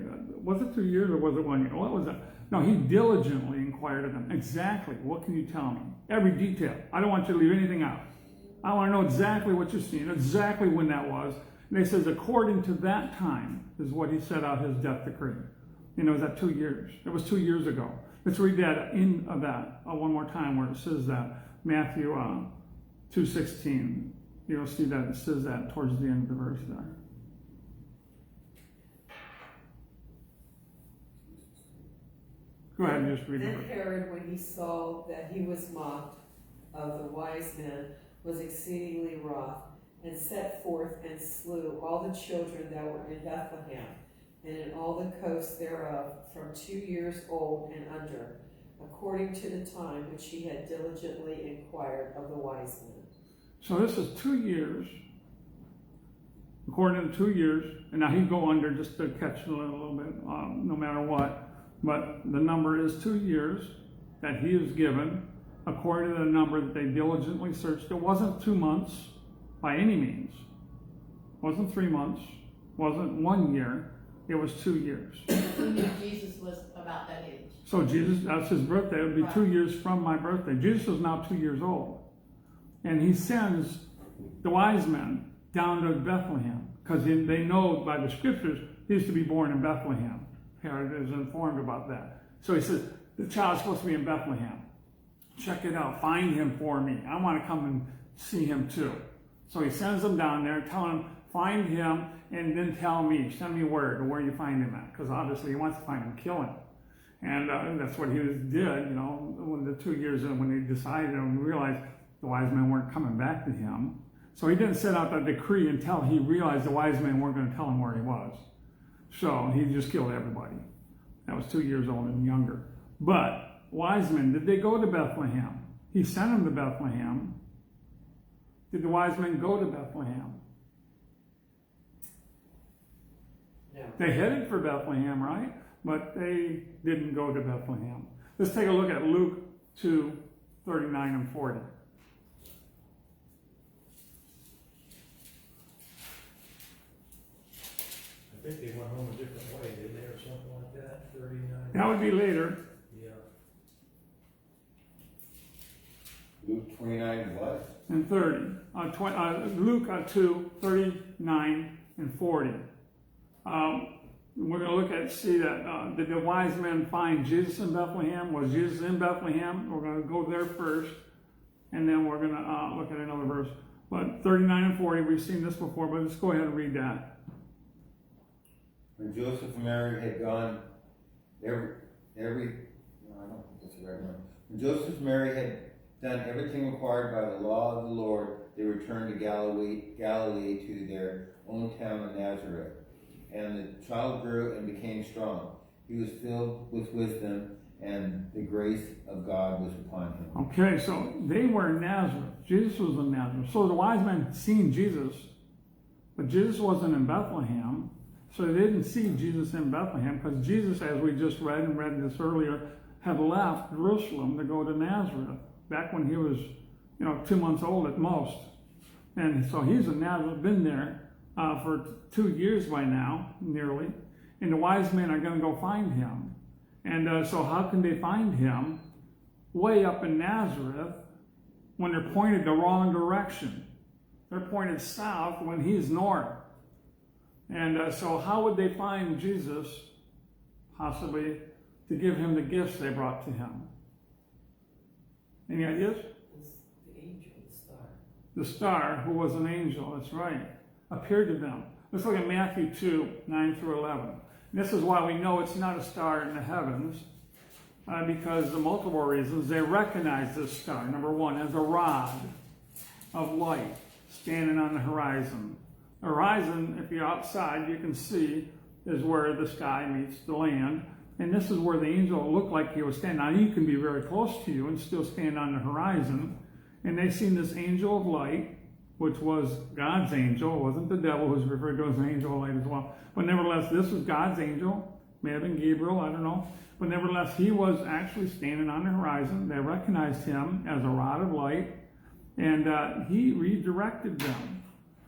S1: Was it 2 years or was it 1 year? What was that? No, he diligently inquired of them. Exactly. What can you tell me? Every detail. I don't want you to leave anything out. I want to know exactly what you're seeing, exactly when that was. And he says, according to that time is what he set out his death decree. And it was at 2 years. It was 2 years ago. Let's read that in that one more time where it says that. Matthew 2:16. You'll see that it says that towards the end of the verse there. Go ahead and just read
S5: Then
S1: it.
S5: Herod, when he saw that he was mocked of the wise men, was exceedingly wroth, and set forth and slew all the children that were in Bethlehem, and in all the coasts thereof, from 2 years old and under, according to the time which he had diligently inquired of the wise men.
S1: So this is 2 years, according to 2 years, and now he'd go under just to catch a little bit, no matter what. But the number is 2 years that he is given, according to the number that they diligently searched. It wasn't 2 months by any means. It wasn't 3 months. It wasn't 1 year. It was 2 years.
S3: We knew Jesus was about that age.
S1: So Jesus, that's his birthday. It would be
S3: Right.
S1: 2 years from my birthday. Jesus is now 2 years old. And he sends the wise men down to Bethlehem because they know by the scriptures he's to be born in Bethlehem. Herod is informed about that. So he says, the child's supposed to be in Bethlehem. Check it out. Find him for me. I want to come and see him too. So he sends them down there, telling them, find him, and then tell me, send me word of where you find him at. Because obviously he wants to find him, kill him. And that's what he did, when the 2 years in, when he decided and realized the wise men weren't coming back to him. So he didn't set out that decree until he realized the wise men weren't going to tell him where he was. So he just killed everybody. That was 2 years old and younger. But wise men, did they go to Bethlehem? He sent them to Bethlehem. Did the wise men go to Bethlehem?
S5: No.
S1: They headed for Bethlehem, right? But they didn't go to Bethlehem. Let's take a look at Luke 2:39 and 40.
S2: I think they went home a different way, didn't they, or something like that, 39?
S1: That would be later.
S2: Yeah.
S4: Luke 29 and what?
S1: And 30. Luke 2:39 and 40. We're going to look at, see that, did the wise men find Jesus in Bethlehem? Was Jesus in Bethlehem? We're going to go there first, and then we're going to look at another verse. But 39 and 40, we've seen this before, but let's go ahead and read that.
S4: When Joseph and Mary had gone no, I don't think that's the right one. When Joseph and Mary had done everything required by the law of the Lord, they returned to Galilee to their own town of Nazareth. And the child grew and became strong. He was filled with wisdom, and the grace of God was upon him.
S1: Okay, so they were in Nazareth. Jesus was in Nazareth. So the wise men had seen Jesus, but Jesus wasn't in Bethlehem. So they didn't see Jesus in Bethlehem because Jesus, as we just read this earlier, had left Jerusalem to go to Nazareth back when he was, 2 months old at most. And so he's in Nazareth, been there for 2 years by now, nearly. And the wise men are going to go find him. And so how can they find him way up in Nazareth when they're pointed the wrong direction? They're pointed south when he's north. And so how would they find Jesus, possibly, to give him the gifts they brought to him? Any ideas?
S5: It was the angel, the star.
S1: The star, who was an angel, that's right, appeared to them. Let's look at Matthew 2:9 through 11. And this is why we know it's not a star in the heavens, because of multiple reasons. They recognize this star, number one, as a rod of light standing on the horizon. The horizon, if you're outside, you can see, is where the sky meets the land. And this is where the angel looked like he was standing. Now, he can be very close to you and still stand on the horizon. And they seen this angel of light, which was God's angel. It wasn't the devil, who's referred to as an angel of light as well. But nevertheless, this was God's angel. May have been Gabriel, I don't know. But nevertheless, he was actually standing on the horizon. They recognized him as a rod of light. And he redirected them.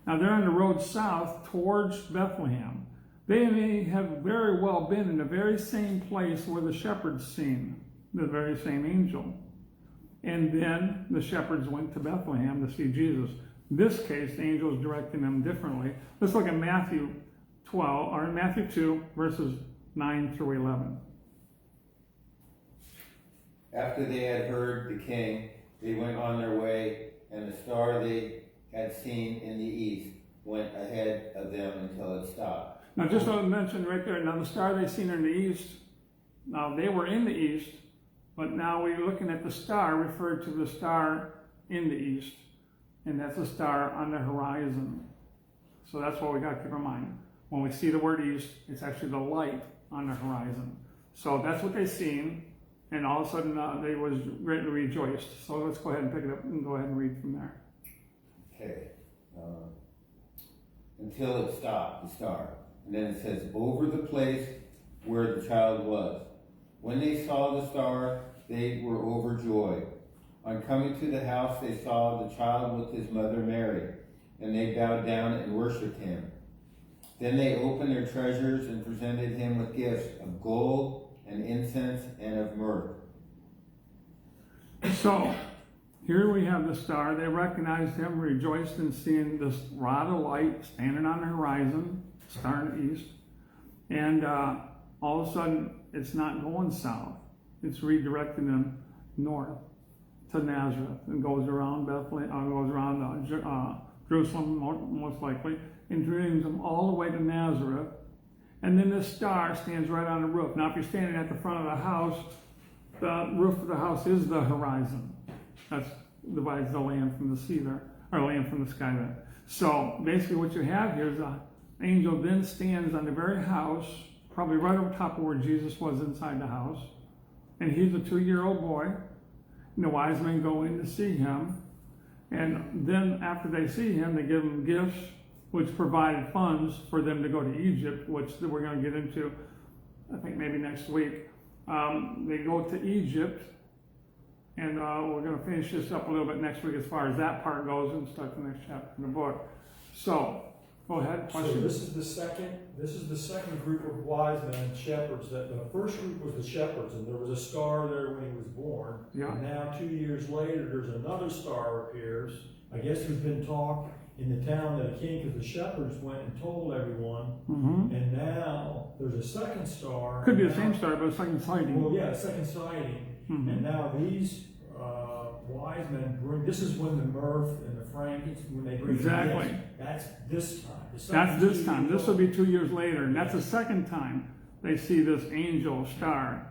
S1: Now, they're on the road south towards Bethlehem. They may have very well been in the very same place where the shepherds seen the very same angel. And then the shepherds went to Bethlehem to see Jesus. In this case, the angel is directing them differently. Let's look at Matthew 2, verses 9 through 11.
S4: After they had heard the king, they went on their way, and the star they had seen in the east went ahead of them until it stopped.
S1: Now, just to mention right there, now the star they seen in the east, now they were in the east, but now we're looking at the star referred to the star in the east, and that's a star on the horizon. So that's what we got to keep in mind. When we see the word east, it's actually the light on the horizon. So that's what they seen, and all of a sudden they was greatly rejoiced. So let's go ahead and pick it up and go ahead and read from there.
S4: Okay. Until it stopped, the star. And then it says, over the place where the child was. When they saw the star, they were overjoyed. On coming to the house, they saw the child with his mother Mary, and they bowed down and worshipped him. Then they opened their treasures and presented him with gifts of gold and incense and of myrrh.
S1: So here we have the star. They recognized him, rejoiced in seeing this rod of light standing on the horizon, star in the east. And all of a sudden, it's not going south. It's redirecting them north to Nazareth and goes around Bethlehem, goes around Jerusalem most likely, and brings them all the way to Nazareth. And then this star stands right on the roof. Now, if you're standing at the front of the house, the roof of the house is the horizon. That divides the land from the sea there, or land from the sky there. So basically what you have here is an angel then stands on the very house, probably right over top of where Jesus was inside the house. And he's a 2-year-old boy. And the wise men go in to see him. And then after they see him, they give him gifts, which provided funds for them to go to Egypt, which we're going to get into, I think maybe next week. They go to Egypt, and we're going to finish this up a little bit next week as far as that part goes and start the next chapter in the book. So, go ahead.
S2: So this is the second group of wise men and shepherds. That the first group was the shepherds, and there was a star there when he was born.
S1: Yeah.
S2: And now 2 years later, there's another star appears. I guess there's been talk in the town that a king, because the shepherds went and told everyone.
S1: Mm-hmm.
S2: And now there's a second star.
S1: Could be the same star, but a second sighting.
S2: Well, yeah, second sighting.
S1: Mm-hmm.
S2: And now these wise men bring. This is when the myrrh and the frankincense, when they bring.
S1: Exactly.
S2: The gifts. That's this time.
S1: That's this time. This will be 2 years later, and that's the second time they see this angel star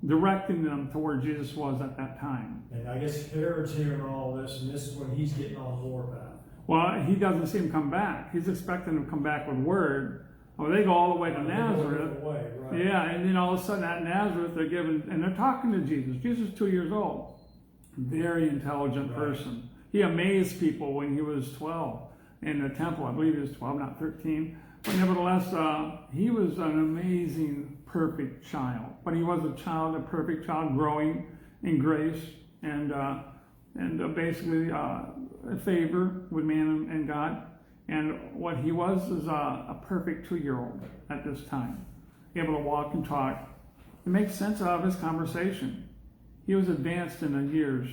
S1: directing them to where Jesus was at that time.
S2: And I guess Herod's hearing all this, and this is when he's getting on the warpath.
S1: Well, he doesn't see him come back. He's expecting him to come back with word. Well, they go all the way to Nazareth.
S2: Right.
S1: Yeah, and then all of a sudden at Nazareth, they're talking to Jesus. Jesus is 2 years old. Very intelligent person. He amazed people when he was 12 in the temple. I believe he was 12, not 13. But nevertheless, he was an amazing, perfect child. But he was a perfect child, growing in grace and basically favor with man and God. And what he was is a perfect 2-year-old at this time, able to walk and talk. It makes sense out of his conversation. He was advanced in the years,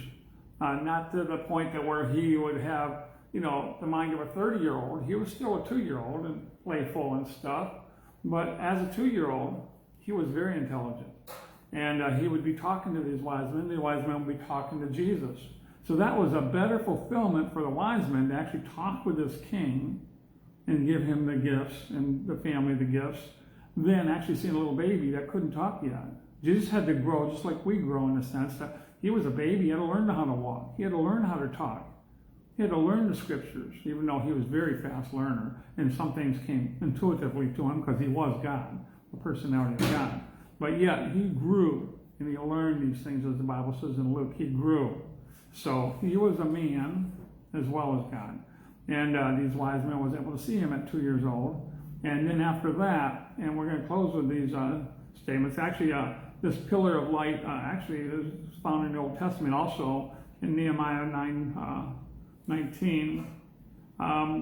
S1: not to the point that where he would have, the mind of a 30-year-old. He was still a 2-year-old and playful and stuff. But as a 2-year-old, he was very intelligent. And he would be talking to these wise men. The wise men would be talking to Jesus. So that was a better fulfillment for the wise men to actually talk with this king and give him the gifts and the family the gifts than actually seeing a little baby that couldn't talk yet. Jesus had to grow just like we grow in the sense that he was a baby. He had to learn how to walk. He had to learn how to talk. He had to learn the scriptures, even though he was a very fast learner. And some things came intuitively to him because he was God, the personality of God. But yet he grew and he learned these things, as the Bible says in Luke. He grew. So he was a man as well as God. And these wise men was able to see him at 2 years old. And then after that, and we're going to close with these statements. Actually, this pillar of light actually is found in the Old Testament also in Nehemiah 9:19.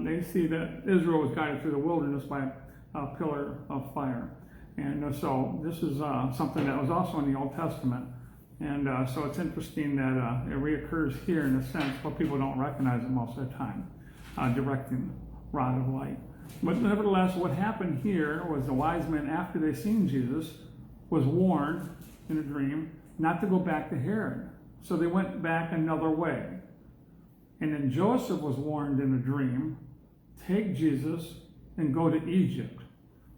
S1: They see that Israel was guided through the wilderness by a pillar of fire. And so this is something that was also in the Old Testament. And so it's interesting that it reoccurs here in a sense, but people don't recognize it most of the time, directing rod of light. But nevertheless, what happened here was the wise men, after they seen Jesus, was warned in a dream not to go back to Herod. So they went back another way. And then Joseph was warned in a dream, take Jesus and go to Egypt,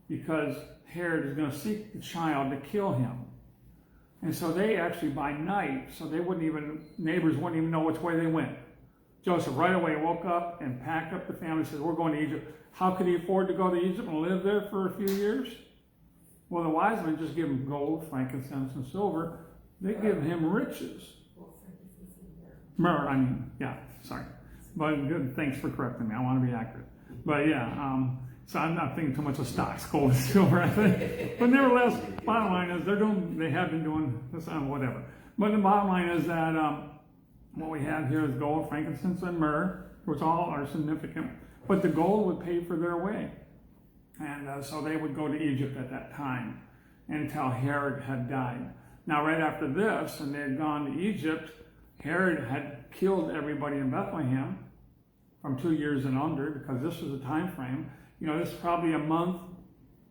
S1: because Herod is going to seek the child to kill him. And so they actually, by night, so they wouldn't even, neighbors wouldn't even know which way they went. Joseph right away woke up and packed up the family and said, we're going to Egypt. How could he afford to go to Egypt and live there for a few years? Well, the wise men just give him gold, frankincense, and silver. They give him riches. Myrrh, sorry. But good, thanks for correcting me. I want to be accurate. But yeah, so I'm not thinking too much of stocks, gold and silver, I think. But nevertheless, bottom line is they have been doing this, whatever. But the bottom line is that what we have here is gold, frankincense, and myrrh, which all are significant. But the gold would pay for their way. And so they would go to Egypt at that time until Herod had died. Now, right after this, and they had gone to Egypt, Herod had killed everybody in Bethlehem from 2 years and under, because this was a time frame. This is probably a month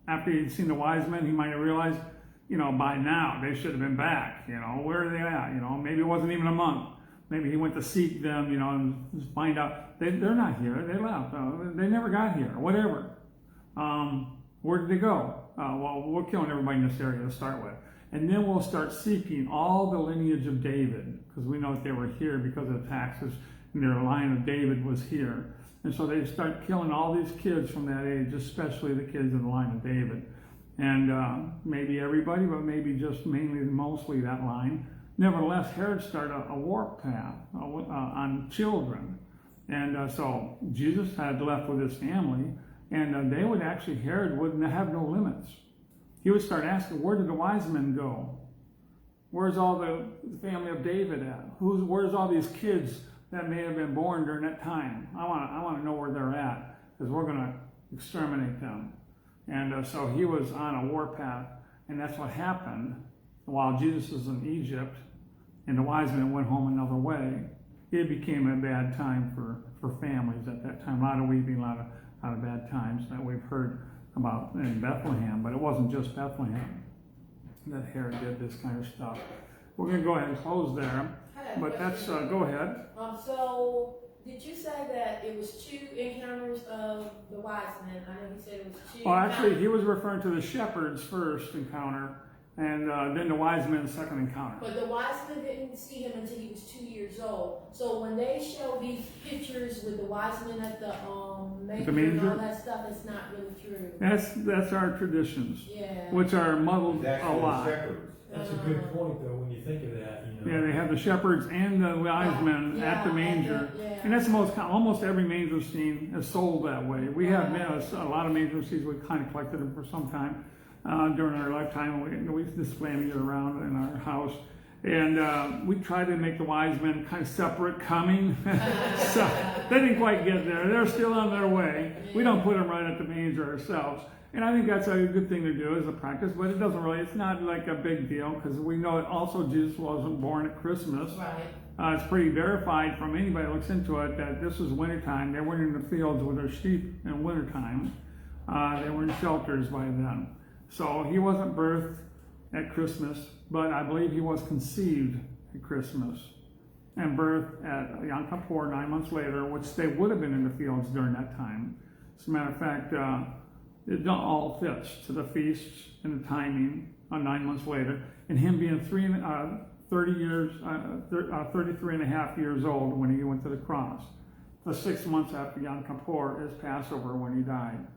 S1: after he'd seen the wise men. He might have realized, by now they should have been back. Where are they at? Maybe it wasn't even a month. Maybe he went to seek them, and find out they're not here. They left. They never got here. Whatever. Where did they go? Well, we're killing everybody in this area to start with. And then we'll start seeking all the lineage of David, because we know that they were here because of the taxes, and their line of David was here. And so they start killing all these kids from that age, especially the kids in the line of David. And maybe everybody, but maybe just mostly that line. Nevertheless, Herod started a warpath on children. And so Jesus had left with his family, and they would actually, Herod wouldn't have no limits. He would start asking, where did the wise men go? Where's all the family of David at? Where's all these kids that may have been born during that time? I want to know where they're at, because we're going to exterminate them. And so he was on a warpath, and that's what happened while Jesus was in Egypt, and the wise men went home another way. It became a bad time for families at that time. A lot of weeping, a lot of bad times that we've heard about in Bethlehem, but it wasn't just Bethlehem that Herod did this kind of stuff. We're going to go ahead and close there, but that's, go ahead.
S3: So, did you say that it was 2 encounters of the wise men? I know he said it was 2.
S1: Well, actually, he was referring to the shepherds' first encounter, and then the wise men's second encounter.
S3: But the wise men didn't see him until he was 2 years old. So when they show these pictures with the wise men at the manger and all that stuff, it's not really true.
S1: That's our traditions,
S3: Yeah.
S1: which are muddled
S4: That's
S1: a lot.
S2: That's a good point, though, when you think of that.
S1: Yeah, they have the shepherds and the wise men at the manger. And that's almost every manger scene is sold that way. We have a lot of manger scenes. We kind of collected them for some time during our lifetime. We display them year round in our house. And we try to make the wise men kind of separate coming. So they didn't quite get there. They're still on their way. We don't put them right at the manger ourselves. And I think that's a good thing to do as a practice, but it's not like a big deal, because we know that also Jesus wasn't born at Christmas.
S3: Right.
S1: It's pretty verified from anybody that looks into it that this is wintertime. They weren't in the fields with their sheep in wintertime. They were in shelters by then. So he wasn't birthed at Christmas, but I believe he was conceived at Christmas and birthed at Yom Kippur 9 months later, which they would have been in the fields during that time. As a matter of fact, it all fits to the feasts and the timing on 9 months later, and him being 33 and a half years old when he went to the cross. The 6 months after Yom Kippur is Passover when he died.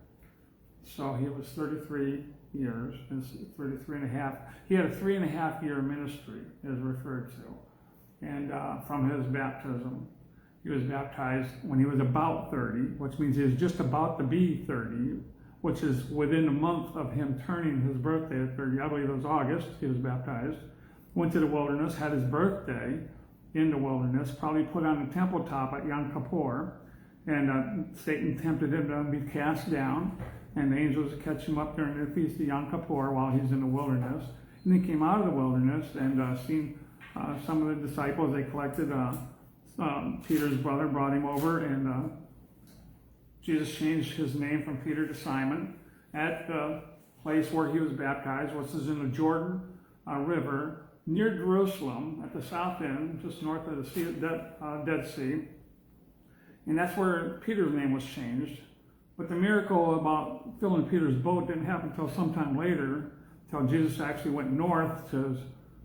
S1: So he was 33 years, and 33 and a half. He had a 3.5 year ministry, is referred to, and from his baptism. He was baptized when he was about 30, which means he was just about to be 30, which is within a month of him turning his birthday at 30. I believe it was August he was baptized. Went to the wilderness, had his birthday in the wilderness, probably put on the temple top at Yom Kippur, and Satan tempted him to be cast down, and the angels would catch him up during the feast of Yom Kippur while he's in the wilderness. And he came out of the wilderness and seen some of the disciples. They collected, Peter's brother brought him over and Jesus changed his name from Peter to Simon at the place where he was baptized, which is in the Jordan River, near Jerusalem, at the south end, just north of the Dead Sea. And that's where Peter's name was changed. But the miracle about filling Peter's boat didn't happen until sometime later, until Jesus actually went north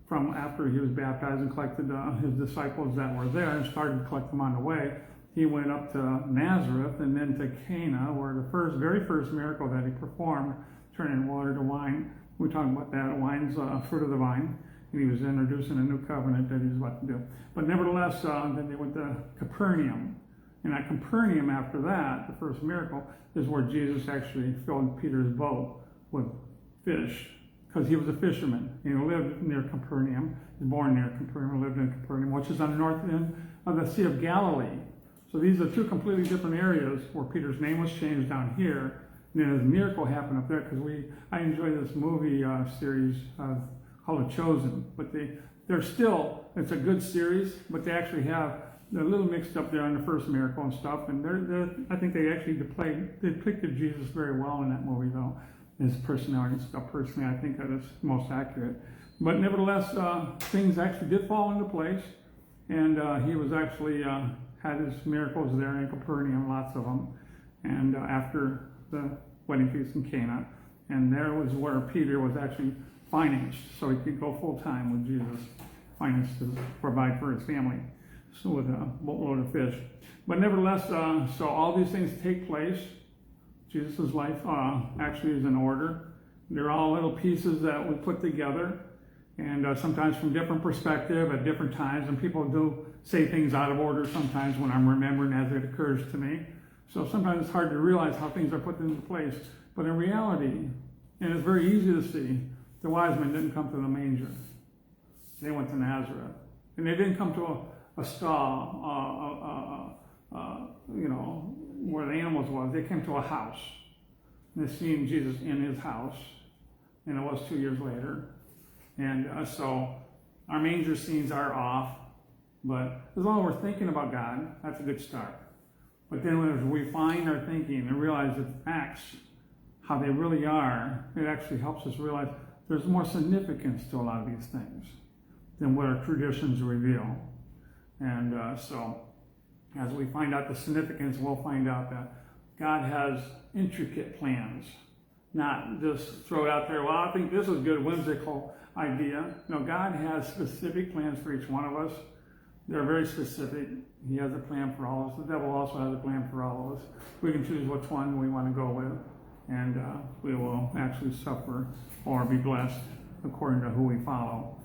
S1: from after he was baptized and collected his disciples that were there and started to collect them on the way. He went up to Nazareth and then to Cana, where the very first miracle that he performed, turning water to wine. We talked about that. Wine's fruit of the vine. And he was introducing a new covenant that he was about to do. But nevertheless, then they went to Capernaum. And at Capernaum, after that, the first miracle, is where Jesus actually filled Peter's boat with fish, because he was a fisherman. He lived near Capernaum. He was born near Capernaum, lived in Capernaum, which is on the north end of the Sea of Galilee. So these are two completely different areas where Peter's name was changed down here, and then his miracle happened up there, because I enjoy this movie series called The Chosen. But they're still, it's a good series, but they actually they're a little mixed up there on the first miracle and stuff, and I think they actually depicted Jesus very well in that movie, though. His personality and stuff, personally, I think that is most accurate. But nevertheless, things actually did fall into place, and he was actually had his miracles there in Capernaum, lots of them, and after the wedding feast in Cana, and there was where Peter was actually financed, so he could go full time with Jesus, financed to provide for his family, so with a boatload of fish. But nevertheless, so all these things take place. Jesus' life actually is in order. They're all little pieces that we put together, and sometimes from different perspective at different times, and people do say things out of order sometimes when I'm remembering as it occurs to me. So sometimes it's hard to realize how things are put into place. But in reality, and it's very easy to see, the wise men didn't come to the manger. They went to Nazareth. And they didn't come to a stall, where the animals was. They came to a house. And they seen Jesus in his house. And it was 2 years later. And so our manger scenes are off. But as long as we're thinking about God, that's a good start. But then when we find our thinking and realize the facts, how they really are, it actually helps us realize there's more significance to a lot of these things than what our traditions reveal. And so as we find out the significance, we'll find out that God has intricate plans, not just throw it out there, well, I think this is a good whimsical idea. No, God has specific plans for each one of us. They're very specific. He has a plan for all of us. The devil also has a plan for all of us. We can choose which one we want to go with, and we will actually suffer or be blessed according to who we follow.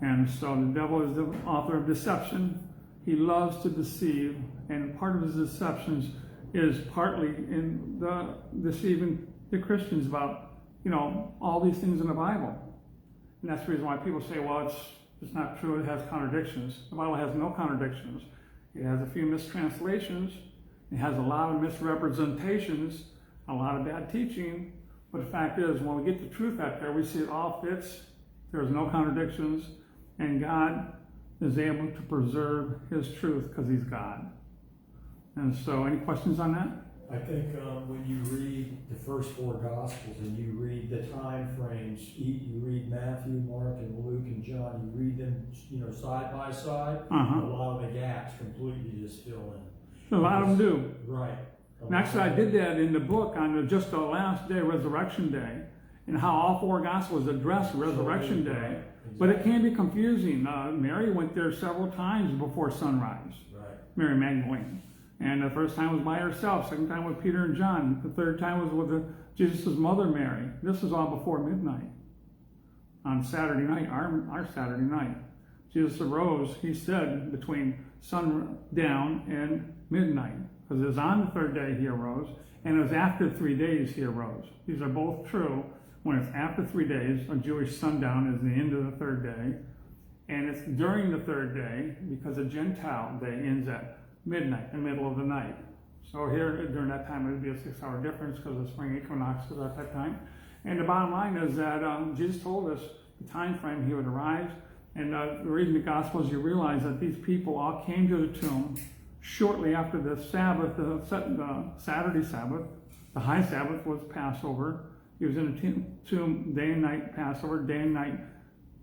S1: And so the devil is the author of deception. He loves to deceive, and part of his deceptions is partly in the deceiving the Christians about, all these things in the Bible. And that's the reason why people say, well, it's not true, it has contradictions. The Bible has no contradictions. It has a few mistranslations. It has a lot of misrepresentations, a lot of bad teaching. But the fact is, when we get the truth out there, we see it all fits. There's no contradictions. And God is able to preserve his truth because he's God. And so, any questions on that?
S2: I think when you read the first four Gospels and you read the time frames, you read Matthew, Mark, and Luke, and John, you read them, side by side, a lot of the gaps completely just fill in.
S1: A lot of them do.
S2: Right.
S1: And actually, I did that in the book on just the last day, Resurrection Day, and how all four Gospels address Resurrection Day. Exactly. But it can be confusing. Mary went there several times before sunrise.
S2: Right.
S1: Mary Magdalene. And the first time was by herself, second time with Peter and John, the third time was with Jesus' mother Mary. This is all before midnight on Saturday night, our Saturday night. Jesus arose, he said, between sundown and midnight, because it was on the third day he arose, and it was after 3 days he arose. These are both true. When it's after 3 days, a Jewish sundown is the end of the third day, and it's during the third day, because a Gentile day ends at midnight, in the middle of the night. So here, during that time, it would be a 6-hour difference because the spring equinox is at that time. And the bottom line is that Jesus told us the time frame he would arise. And reading the Gospels, you realize that these people all came to the tomb shortly after the Sabbath, the Saturday Sabbath, the high Sabbath was Passover. He was in a tomb day and night Passover, day and night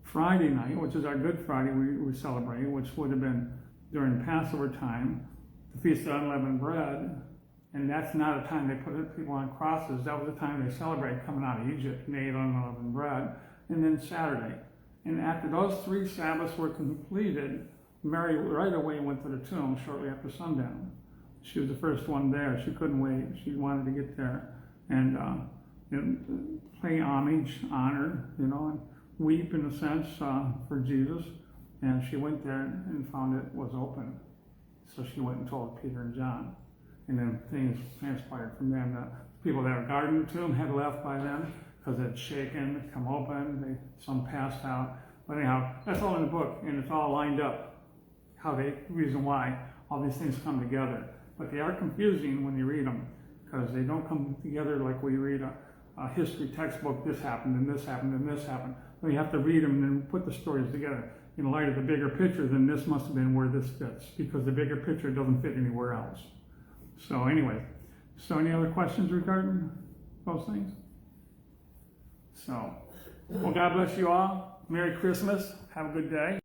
S1: Friday night, which is our Good Friday we celebrate, which would have been during Passover time, the Feast of Unleavened Bread. And that's not a time they put people on crosses. That was the time they celebrated coming out of Egypt and ate unleavened bread. And then Saturday. And after those 3 Sabbaths were completed, Mary right away went to the tomb shortly after sundown. She was the first one there. She couldn't wait. She wanted to get there and pay homage, honor, and weep in a sense for Jesus. And she went there and found it was open. So she went and told Peter and John. And then things transpired from them. The people that were guarding the tomb had left by then because it had shaken, come open, some passed out. But anyhow, that's all in the book, and it's all lined up, reason why all these things come together. But they are confusing when you read them, because they don't come together like we read a history textbook, this happened, and this happened, and this happened. So you have to read them and then put the stories together. In light of the bigger picture, then this must have been where this fits, because the bigger picture doesn't fit anywhere else. So anyway, any other questions regarding those things? So, well, God bless you all. Merry Christmas. Have a good day.